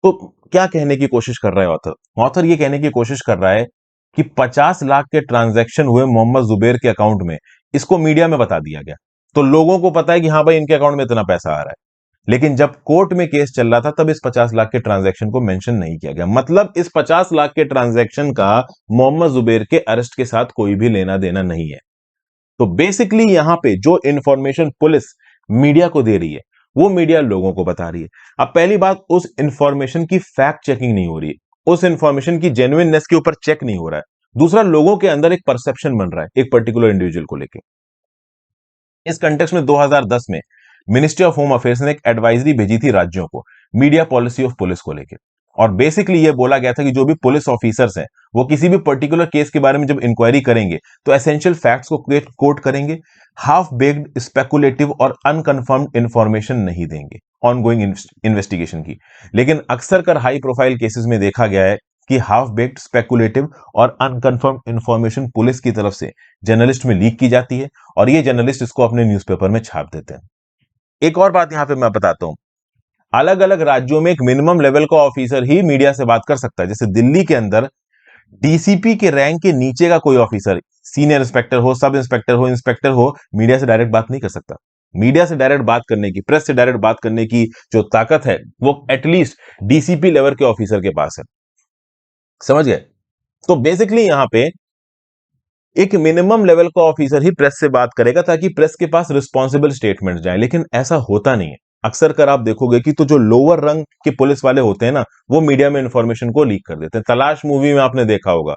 तो क्या कहने की कोशिश कर रहा है ऑथर? ऑथर ये कहने की कोशिश कर रहा है कि 50 लाख के ट्रांजैक्शन हुए मोहम्मद जुबैर के अकाउंट में, इसको मीडिया में बता दिया गया, तो लोगों को पता है कि हाँ भाई इनके अकाउंट में इतना पैसा आ रहा है। लेकिन जब कोर्ट में केस चल रहा था तब इस 50 लाख के ट्रांजैक्शन को मेंशन नहीं किया गया। मतलब इस 50 लाख के ट्रांजैक्शन का मोहम्मद जुबैर के अरेस्ट के साथ कोई भी लेना देना नहीं है। तो बेसिकली यहां पे जो इंफॉर्मेशन पुलिस मीडिया को दे रही है वो मीडिया लोगों को बता रही है। अब पहली बात, उस इंफॉर्मेशन की फैक्ट चेकिंग नहीं हो रही है, उस इंफॉर्मेशन की जेन्युइननेस के ऊपर चेक नहीं हो रहा है। दूसरा, लोगों के अंदर एक परसेप्शन बन रहा है एक पर्टिकुलर इंडिविजुअल को लेकर। इस कंटेक्स्ट में 2010 में मिनिस्ट्री ऑफ होम अफेयर्स ने एक एडवाइजरी भेजी थी राज्यों को मीडिया पॉलिसी ऑफ पुलिस को लेकर, और बेसिकली ये बोला गया था कि जो भी पुलिस ऑफिसर्स हैं वो किसी भी पर्टिकुलर केस के बारे में जब इंक्वायरी करेंगे तो एसेंशियल फैक्ट्स को कोट करेंगे, हाफ बेक्ड स्पेकुलेटिव और अनकंफर्म्ड इंफॉर्मेशन नहीं देंगे ऑनगोइंग इन्वेस्टिगेशन की। लेकिन अक्सर कर हाई प्रोफाइल केसेस में देखा गया है कि हाफ बेक्ड स्पेकुलेटिव और अनकंफर्म्ड इंफॉर्मेशन पुलिस की तरफ से जर्नलिस्ट में लीक की जाती है और ये जर्नलिस्ट इसको अपने न्यूज़पेपर में छाप देते हैं। एक और बात यहां पे मैं बताता हूं, अलग अलग राज्यों में एक मिनिमम लेवल का ऑफिसर ही मीडिया से बात कर सकता है। जैसे दिल्ली के अंदर डीसीपी के रैंक के नीचे का कोई ऑफिसर, सीनियर इंस्पेक्टर हो, सब इंस्पेक्टर हो, इंस्पेक्टर हो, मीडिया से डायरेक्ट बात नहीं कर सकता। मीडिया से डायरेक्ट बात करने की, प्रेस से डायरेक्ट बात करने की जो ताकत है वो एटलीस्ट डीसीपी लेवल के ऑफिसर के पास है। समझ गए? तो बेसिकली यहां पे एक मिनिमम लेवल का ऑफिसर ही प्रेस से बात करेगा ताकि प्रेस के पास रिस्पॉन्सिबल स्टेटमेंट जाए, लेकिन ऐसा होता नहीं है। अक्सर कर आप देखोगे कि तो जो लोअर रंग के पुलिस वाले होते हैं ना, वो मीडिया में इंफॉर्मेशन को लीक कर देते हैं। तलाश मूवी में आपने देखा होगा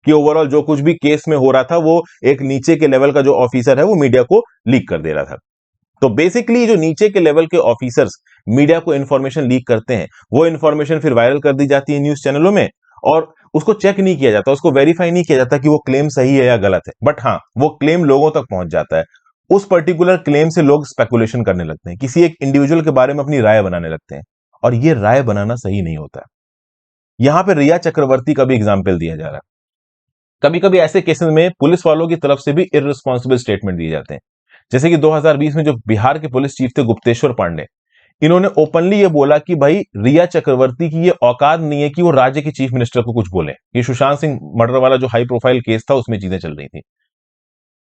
कि ओवरऑल जो कुछ भी केस में हो रहा था वो एक नीचे के लेवल का जो ऑफिसर है वो मीडिया को लीक कर दे रहा था। तो बेसिकली जो नीचे के लेवल के ऑफिसर्स मीडिया को इंफॉर्मेशन लीक करते हैं, वो इंफॉर्मेशन फिर वायरल कर दी जाती है न्यूज चैनलों में, और उसको चेक नहीं किया जाता, उसको वेरीफाई नहीं किया जाता कि वो क्लेम सही है या गलत है। बट हाँ, वो क्लेम लोगों तक पहुंच जाता है। उस पर्टिकुलर क्लेम से लोग स्पेकुलेशन करने लगते हैं, किसी एक इंडिविजुअल के बारे में अपनी राय बनाने लगते हैं, और ये राय बनाना सही नहीं होता है। यहां पे रिया चक्रवर्ती का भी एग्जाम्पल दिया जा रहा है। कभी कभी ऐसे केसेस में पुलिस वालों की तरफ से भी इररिस्पॉन्सिबल स्टेटमेंट दिए जाते हैं। जैसे कि 2020 में जो बिहार के पुलिस चीफ थे गुप्तेश्वर पांडे, इन्होंने ओपनली ये बोला कि भाई रिया चक्रवर्ती की ये औकात नहीं है कि वो राज्य के चीफ मिनिस्टर को कुछ बोले। ये सुशांत सिंह मर्डर वाला जो हाई प्रोफाइल केस था उसमें चीजें चल रही थी।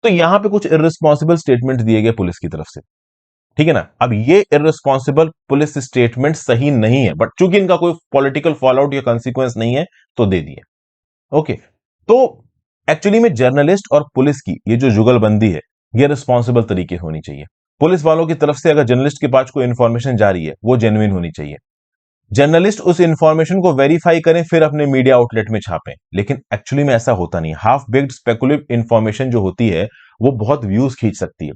तो यहां पे कुछ इररिस्पॉन्सिबल स्टेटमेंट दिए गए पुलिस की तरफ से, ठीक है ना। अब ये इररिस्पॉन्सिबल पुलिस स्टेटमेंट सही नहीं है, बट चूंकि इनका कोई पॉलिटिकल फॉलोआउट या कॉन्सिक्वेंस नहीं है तो दे दिए। ओके, तो एक्चुअली में जर्नलिस्ट और पुलिस की ये जो जुगलबंदी है ये रिस्पॉन्सिबल तरीके से होनी चाहिए। पुलिस वालों की तरफ से अगर जर्नलिस्ट के पास कोई इंफॉर्मेशन जा रही है वो जेन्युइन होनी चाहिए। जर्नलिस्ट उस इंफॉर्मेशन को वेरीफाई करें फिर अपने मीडिया आउटलेट में छापें, लेकिन एक्चुअली में ऐसा होता नहीं। हाफ बेक्ड स्पेकुलेटिव इंफॉर्मेशन जो होती है वो बहुत व्यूज खींच सकती है,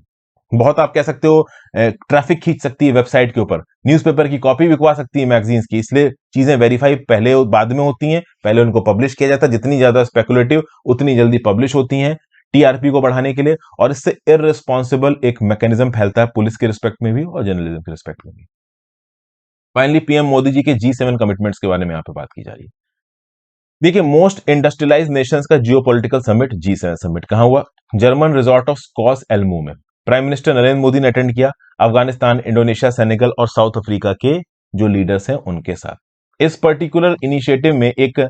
बहुत आप कह सकते हो ट्रैफिक खींच सकती है वेबसाइट के ऊपर, न्यूज़पेपर की कॉपी बिकवा सकती है मैगजीन्स की। इसलिए चीजें वेरीफाई पहले बाद में होती हैं, पहले उनको पब्लिश किया जाता है। जितनी ज्यादा स्पेकुलेटिव उतनी जल्दी पब्लिश होती हैं टीआरपी को बढ़ाने के लिए, और इससे इररिस्पॉन्सिबल एक मैकेनिज्म फैलता है पुलिस के रिस्पेक्ट में भी और जर्नलिज्म के रिस्पेक्ट में भी। फाइनली पीएम मोदी जी के G7 कमिटमेंट्स के बारे में यहाँ पे बात की जा रही है। देखिए, मोस्ट इंडस्ट्रियलाइज नेशंस का जियोपॉलिटिकल समिट G7 समिट कहां हुआ? जर्मन रिजॉर्ट ऑफ स्कॉस एल्मू में। प्राइम मिनिस्टर नरेंद्र मोदी ने अटेंड किया। अफगानिस्तान, इंडोनेशिया, सेनेगल और साउथ अफ्रीका के जो लीडर्स हैं उनके साथ। इस पर्टिकुलर इनिशिएटिव में एक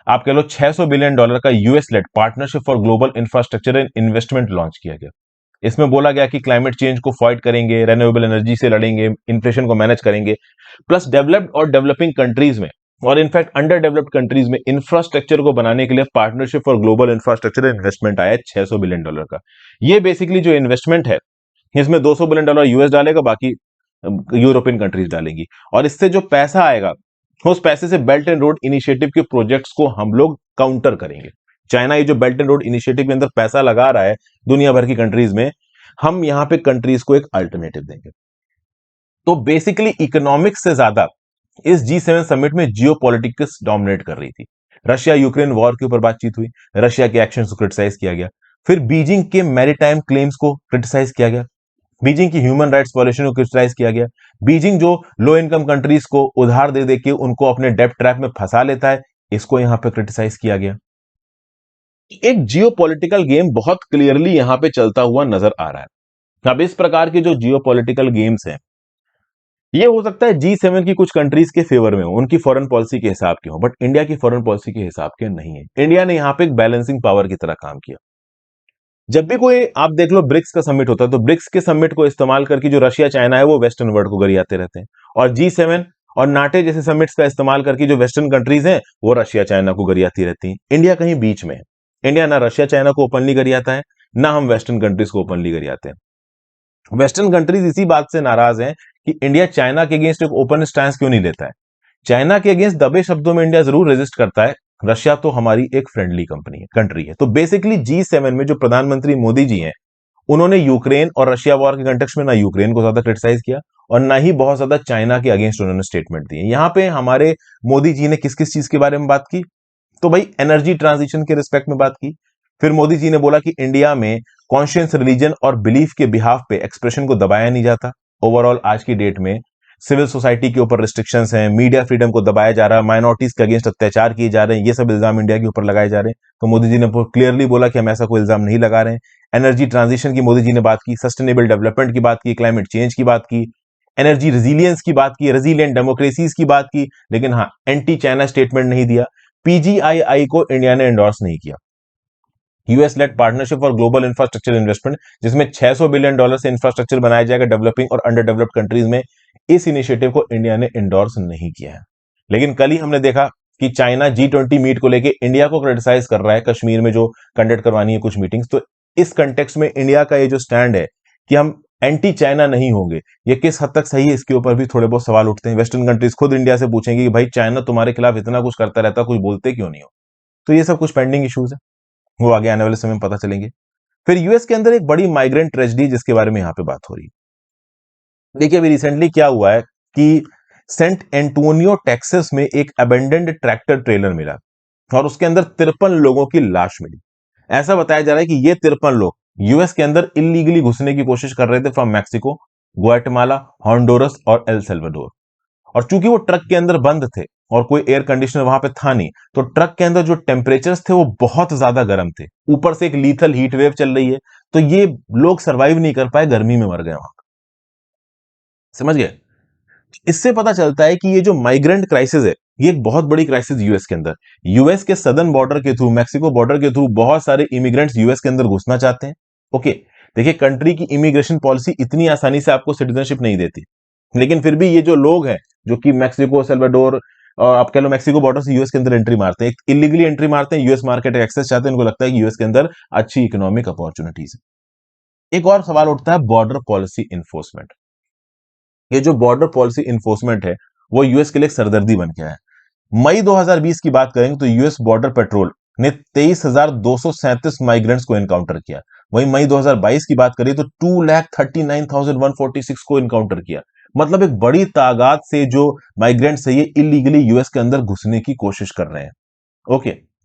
आप कह लो $600 बिलियन का US led partnership for global infrastructure and investment launch किया गया। इसमें बोला गया कि क्लाइमेट चेंज को फाइट करेंगे, रेन्यूएबल एनर्जी से लड़ेंगे, इन्फ्लेशन को मैनेज करेंगे, प्लस डेवलप्ड और डेवलपिंग कंट्रीज में और इनफैक्ट अंडर डेवलप्ड कंट्रीज में इंफ्रास्ट्रक्चर को बनाने के लिए partnership for global infrastructure investment आया $600 बिलियन का। ये बेसिकली जो इन्वेस्टमेंट है इसमें $200 बिलियन यूएस डालेगा, बाकी यूरोपियन कंट्रीज डालेंगी। और इससे जो पैसा आएगा उस पैसे से बेल्ट एंड रोड इनिशिएटिव के प्रोजेक्ट्स को हम लोग काउंटर करेंगे। चाइना ये जो बेल्ट एंड रोड इनिशिएटिव के अंदर पैसा लगा रहा है दुनिया भर की कंट्रीज में, हम यहां पे कंट्रीज को एक अल्टरनेटिव देंगे। तो बेसिकली इकोनॉमिक्स से ज्यादा इस G7 समिट में जियो पॉलिटिक्स डोमिनेट कर रही थी। रशिया यूक्रेन वॉर के ऊपर बातचीत हुई, रशिया के एक्शन को क्रिटिसाइज किया गया, फिर बीजिंग के मैरीटाइम क्लेम्स को क्रिटिसाइज किया गया, बीजिंग की ह्यूमन राइट्स वायलेशन को क्रिटिसाइज किया गया, बीजिंग जो लो इनकम कंट्रीज को उधार दे दे के उनको अपने डेब्ट ट्रैप में फंसा लेता है, इसको यहां पे क्रिटिसाइज किया गया। एक जियोपॉलिटिकल गेम बहुत क्लियरली यहां पे चलता हुआ नजर आ रहा है। अब इस प्रकार के जो जियोपॉलिटिकल गेम्स हैं ये हो सकता है G7 की कुछ कंट्रीज के फेवर में हो, उनकी फॉरेन पॉलिसी के हिसाब के हो, बट इंडिया की फॉरेन पॉलिसी के हिसाब के नहीं है। इंडिया ने यहां पे एक बैलेंसिंग पावर की तरह काम किया। जब भी कोई आप देख लो ब्रिक्स का समिट होता है तो ब्रिक्स के समिट को इस्तेमाल करके जो रशिया चाइना है वो वेस्टर्न वर्ल्ड को गरियाते रहते हैं, और G7 और नाटे जैसे समिट्स का इस्तेमाल करके जो वेस्टर्न कंट्रीज हैं वो रशिया चाइना को गरियाती रहती हैं। इंडिया कहीं बीच में है। इंडिया ना रशिया चाइना को ओपनली गरियाता है, ना हम वेस्टर्न कंट्रीज को ओपनली गरियाते हैं। वेस्टर्न कंट्रीज इसी बात से नाराज हैं कि इंडिया चाइना के अगेंस्ट एक ओपन स्टैंड क्यों नहीं लेता है। चाइना के अगेंस्ट दबे शब्दों में इंडिया जरूर रेजिस्ट करता है, रशिया तो हमारी एक फ्रेंडली कंट्री है। तो बेसिकली G7 में जो प्रधानमंत्री मोदी जी हैं उन्होंने यूक्रेन और रशिया वॉर के कंटेक्स्ट में ना यूक्रेन को ज्यादा क्रिटिसाइज किया और ना ही बहुत ज्यादा चाइना के अगेंस्ट उन्होंने स्टेटमेंट दिए। यहां पे हमारे मोदी जी ने किस किस चीज के बारे में बात की? तो भाई एनर्जी ट्रांजिशन के रिस्पेक्ट में बात की। फिर मोदी जी ने बोला कि इंडिया में कॉन्शियस रिलीजन और बिलीफ के बिहाफ पे एक्सप्रेशन को दबाया नहीं जाता। ओवरऑल आज की डेट में सिविल सोसाइटी के ऊपर रिस्ट्रिक्शंस हैं, मीडिया फ्रीडम को दबाया जा रहा है, माइनॉरिटीज के अगेंस्ट अत्याचार किए जा रहे हैं, ये सब इल्जाम इंडिया के ऊपर लगाए जा रहे हैं। तो मोदी जी ने क्लियरली बोला कि हम ऐसा कोई इल्जाम नहीं लगा रहे हैं। एनर्जी ट्रांजिशन की मोदी जी ने बात की, सस्टेनेबल डेवलपमेंट की बात की, क्लाइमेट चेंज की बात की, एनर्जी रेजिलियंस की बात की, रेजिलियंट डेमोक्रेसीज की बात की, लेकिन हाँ एंटी चाइना स्टेटमेंट नहीं दिया। पीजीआईआई को इंडिया ने एंडोर्स नहीं किया। US led partnership for global infrastructure investment जिसमें $600 बिलियन से इंफ्रास्ट्रक्चर बनाया जाएगा डेवलपिंग और अंडर डेवलप्ड कंट्रीज में, इस इनिशिएटिव को इंडिया ने एंडोर्स नहीं किया है। लेकिन कल ही हमने देखा कि चाइना G20 मीट को लेके इंडिया को क्रिटिसाइज कर रहा है, कश्मीर में जो कंडक्ट करवानी है कुछ मीटिंग्स। तो इस कंटेक्स्ट में इंडिया का ये जो स्टैंड है कि हम एंटी चाइना नहीं होंगे, ये किस हद तक सही है, इसके ऊपर भी थोड़े बहुत सवाल उठते हैं। वेस्टर्न कंट्रीज खुद इंडिया से पूछेंगे कि भाई चाइना तुम्हारे खिलाफ इतना कुछ करता रहता, कुछ बोलते क्यों नहीं हो? तो ये सब कुछ पेंडिंग इश्यूज है, वो आगे आने वाले समय में पता चलेंगे। फिर यूएस के अंदर एक बड़ी माइग्रेंट ट्रेजेडी जिसके बारे में यहां पे बात हो रही है। देखिए अभी रिसेंटली क्या हुआ है कि सेंट एंटोनियो टेक्सास में एक अबेंडेंड ट्रैक्टर ट्रेलर मिला और उसके अंदर 53 लोगों की लाश मिली। ऐसा बताया जा रहा है कि ये 53 लोग यूएस के अंदर इलीगली घुसने की कोशिश कर रहे थे फ्रॉम मैक्सिको, ग्वाटेमाला, हॉन्डुरस और एल सल्वाडोर। और चूंकि वो ट्रक के अंदर बंद थे और कोई एयर कंडीशनर वहां पे था नहीं, तो ट्रक के अंदर जो टेम्परेचर्स थे वो बहुत ज्यादा गर्म थे, ऊपर से एक लीथल हीट वेव चल रही है, तो ये लोग सरवाइव नहीं कर पाए, गर्मी में मर गए वहां। समझ गए? इससे पता चलता है कि ये जो माइग्रेंट क्राइसिस है ये एक बहुत बड़ी क्राइसिस यूएस के अंदर, यूएस के सदर्न बॉर्डर के थ्रू, मैक्सिको बॉर्डर के थ्रू बहुत सारे इमिग्रेंट्स यूएस के अंदर घुसना चाहते हैं। ओके, देखिए कंट्री की इमिग्रेशन पॉलिसी इतनी आसानी से आपको सिटीजनशिप नहीं देती, लेकिन फिर भी ये जो लोग हैं जो कि मैक्सिको, सल्वाडोर और आप कह लो मैक्सिको बॉर्डर से यूएस के अंदर एंट्री मारते हैं, इलीगली एंट्री मारते हैं, यूएस मार्केट एक्सेस चाहते हैं, उनको लगता है कि यूएस के अंदर अच्छी इकोनॉमिक अपॉर्चुनिटीज है। एक और सवाल उठता है बॉर्डर पॉलिसी इन्फोर्समेंट। ये जो बॉर्डर पॉलिसी इन्फोर्समेंट है वो यूएस के लिए एक सरदर्दी बन गया है। मई 2020 की बात करेंगे तो यूएस बॉर्डर पेट्रोल ने 23,237 माइग्रेंट्स को एनकाउंटर किया। वहीं मई 2022 की बात करें तो 2,39,146 को एनकाउंटर किया। मतलब एक बड़ी तादाद से जो माइग्रेंट्स है ये इलीगली यूएस के अंदर घुसने की कोशिश कर रहे हैं। ओके।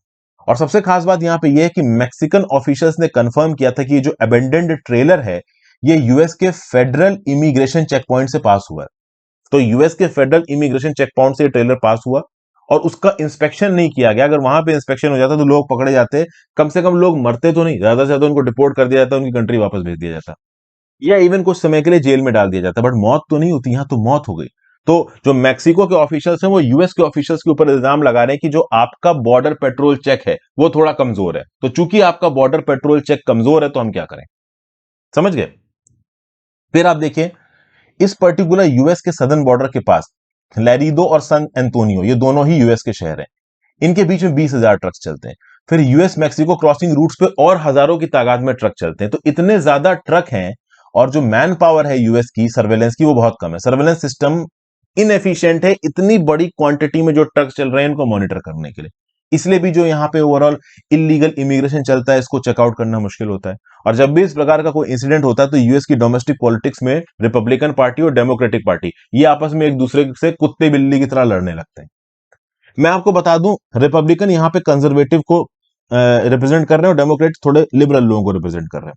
और सबसे खास बात यहां पे यह है कि मैक्सिकन ऑफिशियल्स ने कंफर्म किया था कि ये जो अबेंडेंड ट्रेलर है ये यूएस के फेडरल इमिग्रेशन चेक पॉइंट से पास हुआ है। तो यूएस के फेडरल इमिग्रेशन चेक पॉइंट से ट्रेलर पास हुआ और उसका इंस्पेक्शन नहीं किया गया। अगर वहां पे इंस्पेक्शन हो जाता तो लोग पकड़े जाते, कम से कम लोग मरते तो नहीं, ज्यादा से ज्यादा उनको डिपोर्ट कर दिया जाता, उनकी कंट्री वापस भेज दिया जाता, या इवन कुछ समय के लिए जेल में डाल दिया जाता, बट मौत तो नहीं होती। यहां तो मौत हो गई। तो जो मैक्सिको के ऑफिशियल्स हैं वो यूएस के ऑफिशियल्स के ऊपर इल्जाम लगा रहे हैं कि जो आपका बॉर्डर पेट्रोल चेक है वो थोड़ा कमजोर है। तो चूंकि आपका बॉर्डर पेट्रोल चेक कमजोर है तो हम क्या करें, समझ गए। फिर आप देखिए इस पर्टिकुलर यूएस के सदर्न बॉर्डर के पास लैरिडो और सन एंटोनियो, ये दोनों ही यूएस के शहर हैं, इनके बीच में 20,000 ट्रक्स चलते हैं। फिर यूएस मैक्सिको क्रॉसिंग रूट्स पे और हजारों की तादाद में ट्रक चलते हैं। तो इतने ज्यादा ट्रक हैं और जो मैन पावर है यूएस की सर्वेलेंस की वो बहुत कम है। सर्वेलेंस सिस्टम इनएफिशिएंट है इतनी बड़ी क्वांटिटी में जो ट्रक चल रहे हैं इनको मॉनिटर करने के लिए। इसलिए भी जो यहां पे ओवरऑल इलीगल इमिग्रेशन चलता है इसको चेकआउट करना मुश्किल होता है। और जब भी इस प्रकार का कोई इंसिडेंट होता है तो यूएस की डोमेस्टिक पॉलिटिक्स में रिपब्लिकन पार्टी और डेमोक्रेटिक पार्टी ये आपस में एक दूसरे से कुत्ते बिल्ली की तरह लड़ने लगते हैं। मैं आपको बता दूं रिपब्लिकन यहां पे कंजर्वेटिव को रिप्रेजेंट कर रहे हैं और डेमोक्रेट थोड़े लिबरल लोगों को रिप्रेजेंट कर रहे हैं।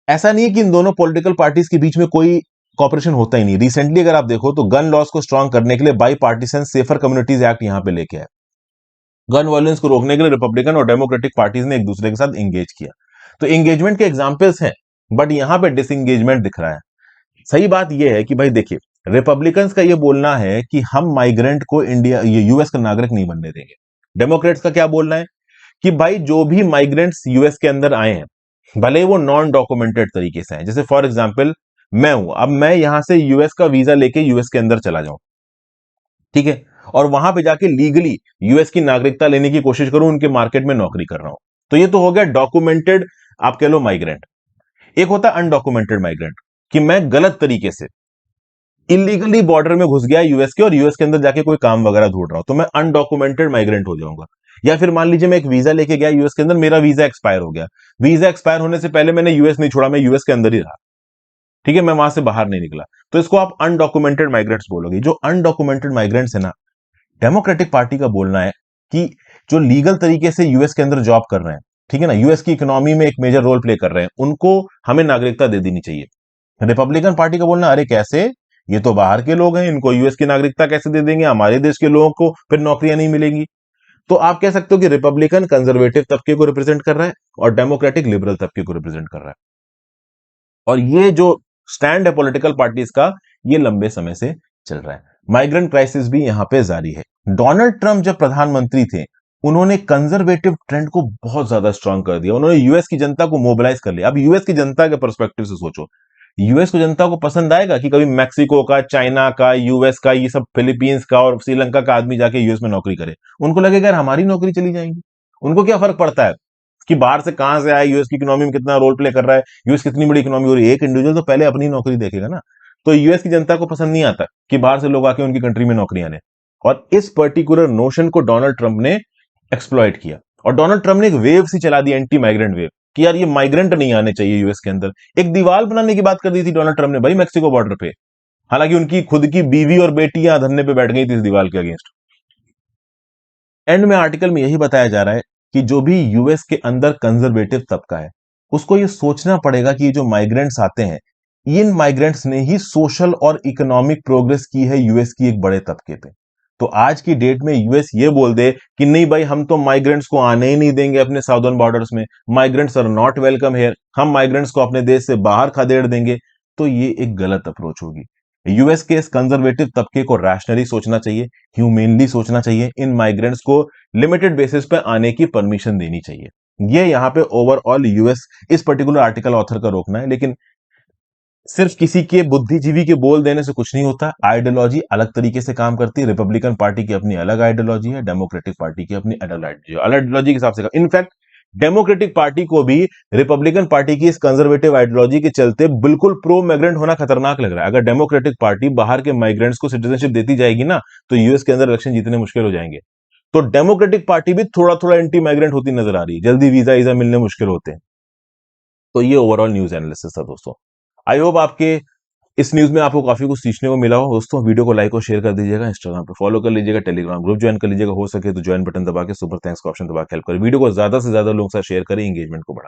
ऐसा नहीं है कि इन दोनों पॉलिटिकल पार्टीज के बीच में कोई कॉपरेशन होता ही नहीं। रिसेंटली अगर आप देखो तो गन लॉस को स्ट्रांग करने के लिए by partisan safer communities act यहां पे लेके आए। गन वायलेंस को रोकने के लिए रिपब्लिकन और डेमोक्रेटिक पार्टीज ने एक दूसरे के साथ एंगेज किया। तो एंगेजमेंट के एग्जाम्पल्स हैं, बट यहां पे डिसएंगेजमेंट दिख रहा है। सही बात यह है कि भाई देखिए रिपब्लिकन्स का यह बोलना है कि हम माइग्रेंट को इंडिया ये यूएस का नागरिक नहीं बनने देंगे। डेमोक्रेट्स का क्या बोलना है कि भाई जो भी माइग्रेंट्स यूएस के अंदर आए हैं भले वो नॉन डॉक्यूमेंटेड तरीके से हैं, जैसे फॉर एग्जांपल मैं हूं, अब मैं यहां से यूएस का वीजा लेके यूएस के अंदर चला जाऊं, ठीक है, और वहां पे जाके लीगली यूएस की नागरिकता लेने की कोशिश करूं, उनके मार्केट में नौकरी कर रहा हूं, तो ये तो हो गया डॉक्यूमेंटेड आप कह लो माइग्रेंट। एक होता है अनडॉक्यूमेंटेड माइग्रेंट कि मैं गलत तरीके से इलीगली बॉर्डर में घुस गया यूएस के और यूएस के अंदर जाके कोई काम वगैरह ढूंढ रहा हूं, तो मैं अनडॉक्यूमेंटेड माइग्रेंट हो जाऊंगा। या फिर मान लीजिए मैं एक वीजा लेके गया यूएस के अंदर, मेरा वीजा एक्सपायर हो गया, वीजा एक्सपायर होने से पहले मैंने यूएस नहीं छोड़ा, मैं यूएस के अंदर ही रहा, ठीक है, मैं वहां से बाहर नहीं निकला, तो इसको आप अनडॉक्यूमेंटेड माइग्रेंट्स बोलोगे। जो अनडॉक्यूमेंटेड माइग्रेंट्स है ना, डेमोक्रेटिक पार्टी का बोलना है कि जो लीगल तरीके से यूएस के अंदर जॉब कर रहे हैं, ठीक है ना, यूएस की इकोनॉमी में एक मेजर रोल प्ले कर रहे हैं, उनको हमें नागरिकता दे देनी चाहिए। रिपब्लिकन पार्टी का बोलना अरे कैसे, ये तो बाहर के लोग हैं, इनको यूएस की नागरिकता कैसे दे देंगे, हमारे देश के लोगों को फिर नौकरियां नहीं मिलेंगी। तो आप कह सकते हो कि रिपब्लिकन कंजर्वेटिव तबके को रिप्रेजेंट कर रहा है और डेमोक्रेटिक लिबरल तबके को रिप्रेजेंट कर रहा है। और ये जो स्टैंड है पॉलिटिकल पार्टीज का ये लंबे समय से चल रहा है। माइग्रेंट क्राइसिस भी यहां पे जारी है। डोनाल्ड ट्रंप जब प्रधानमंत्री थे उन्होंने कंजर्वेटिव ट्रेंड को बहुत ज्यादा स्ट्रांग कर दिया, उन्होंने यूएस की जनता को मोबिलाइज कर लिया। अब यूएस की जनता के परस्पेक्टिव से सोचो, यूएस को जनता को पसंद आएगा कि कभी मैक्सिको का, चाइना का, यूएस का, ये सब फिलीपींस का और श्रीलंका का आदमी जाके यूएस में नौकरी करे? उनको लगेगा यार हमारी नौकरी चली जाएगी। उनको क्या फर्क पड़ता है कि बाहर से कहां से आया, यूएस की इकोनॉमी में कितना रोल प्ले कर रहा है, यूएस कितनी बड़ी इकोनॉमी हो रही है। एक इंडिविजुअल तो पहले अपनी नौकरी देखेगा ना। तो यूएस की जनता को पसंद नहीं आता कि बाहर से लोग आके उनकी कंट्री में नौकरियां लें। और इस पर्टिकुलर नोशन को डोनाल्ड ट्रंप ने एक्सप्लॉइट किया और डोनाल्ड ट्रंप ने एक वेव सी चला दी, एंटी माइग्रेंट वेव, कि यार ये माइग्रेंट नहीं आने चाहिए यूएस के अंदर। एक दीवार बनाने की बात कर दी थी डोनाल्ड ट्रंप ने भाई मैक्सिको बॉर्डर पे, हालांकि उनकी खुद की बीवी और बेटियां धरने पे बैठ गई थी इस दीवार के अगेंस्ट। एंड में आर्टिकल में यही बताया जा रहा है कि जो भी यूएस के अंदर कंजर्वेटिव तबका है उसको ये सोचना पड़ेगा कि ये जो माइग्रेंट्स आते हैं इन माइग्रेंट्स ने ही सोशल और इकोनॉमिक प्रोग्रेस की है यूएस की एक बड़े तबके पे। तो आज की डेट में यूएस ये बोल दे कि नहीं भाई हम तो माइग्रेंट्स को आने ही नहीं देंगे अपने साउदर्न बॉर्डर्स में, migrants are not welcome here, हम माइग्रेंट्स को अपने देश से बाहर खदेड़ देंगे, तो ये एक गलत अप्रोच होगी। यूएस के इस कंजर्वेटिव तबके को रैशनली सोचना चाहिए, ह्यूमेनली सोचना चाहिए, इन माइग्रेंट्स को लिमिटेड बेसिस पे आने की परमिशन देनी चाहिए। ये यहां पे ओवरऑल यूएस इस पर्टिकुलर आर्टिकल ऑथर का रोकना है। लेकिन सिर्फ किसी के बुद्धिजीवी के बोल देने से कुछ नहीं होता। आइडियोलॉजी अलग तरीके से काम करती है। रिपब्लिकन पार्टी की अपनी अलग आइडियोलॉजी है, डेमोक्रेटिक पार्टी की अपनी अलग आइडियोलॉजी के हिसाब से। इनफैक्ट डेमोक्रेटिक पार्टी को भी रिपब्लिकन पार्टी की इस कंजर्वेटिव आइडियोलॉजी के चलते बिल्कुल प्रो माइग्रेंट होना खतरनाक लग रहा है। अगर डेमोक्रेटिक पार्टी बाहर के माइग्रेंट्स को सिटीजनशिप देती जाएगी ना, तो यूएस के अंदर इलेक्शन जीतने मुश्किल हो जाएंगे। तो डेमोक्रेटिक पार्टी भी थोड़ा थोड़ा एंटी माइग्रेंट होती नजर आ रही है, जल्दी वीजा वीजा मिलने मुश्किल होते हैं। तो ये ओवरऑल न्यूज एनालिसिस था दोस्तों। आई होप आपके इस न्यूज में आपको काफी कुछ सीखने को मिला हो। दोस्तों वीडियो को लाइक और शेयर कर दीजिएगा, इंस्टाग्राम पे फॉलो कर लीजिएगा, टेलीग्राम ग्रुप ज्वाइन कर लीजिएगा, हो सके तो ज्वाइन बटन दबा के सुपर थैंक्स का ऑप्शन दबा के हेल्प करें। वीडियो को ज्यादा से ज्यादा लोगों के साथ शेयर करें, एंगेजमेंट को बढ़ाएं।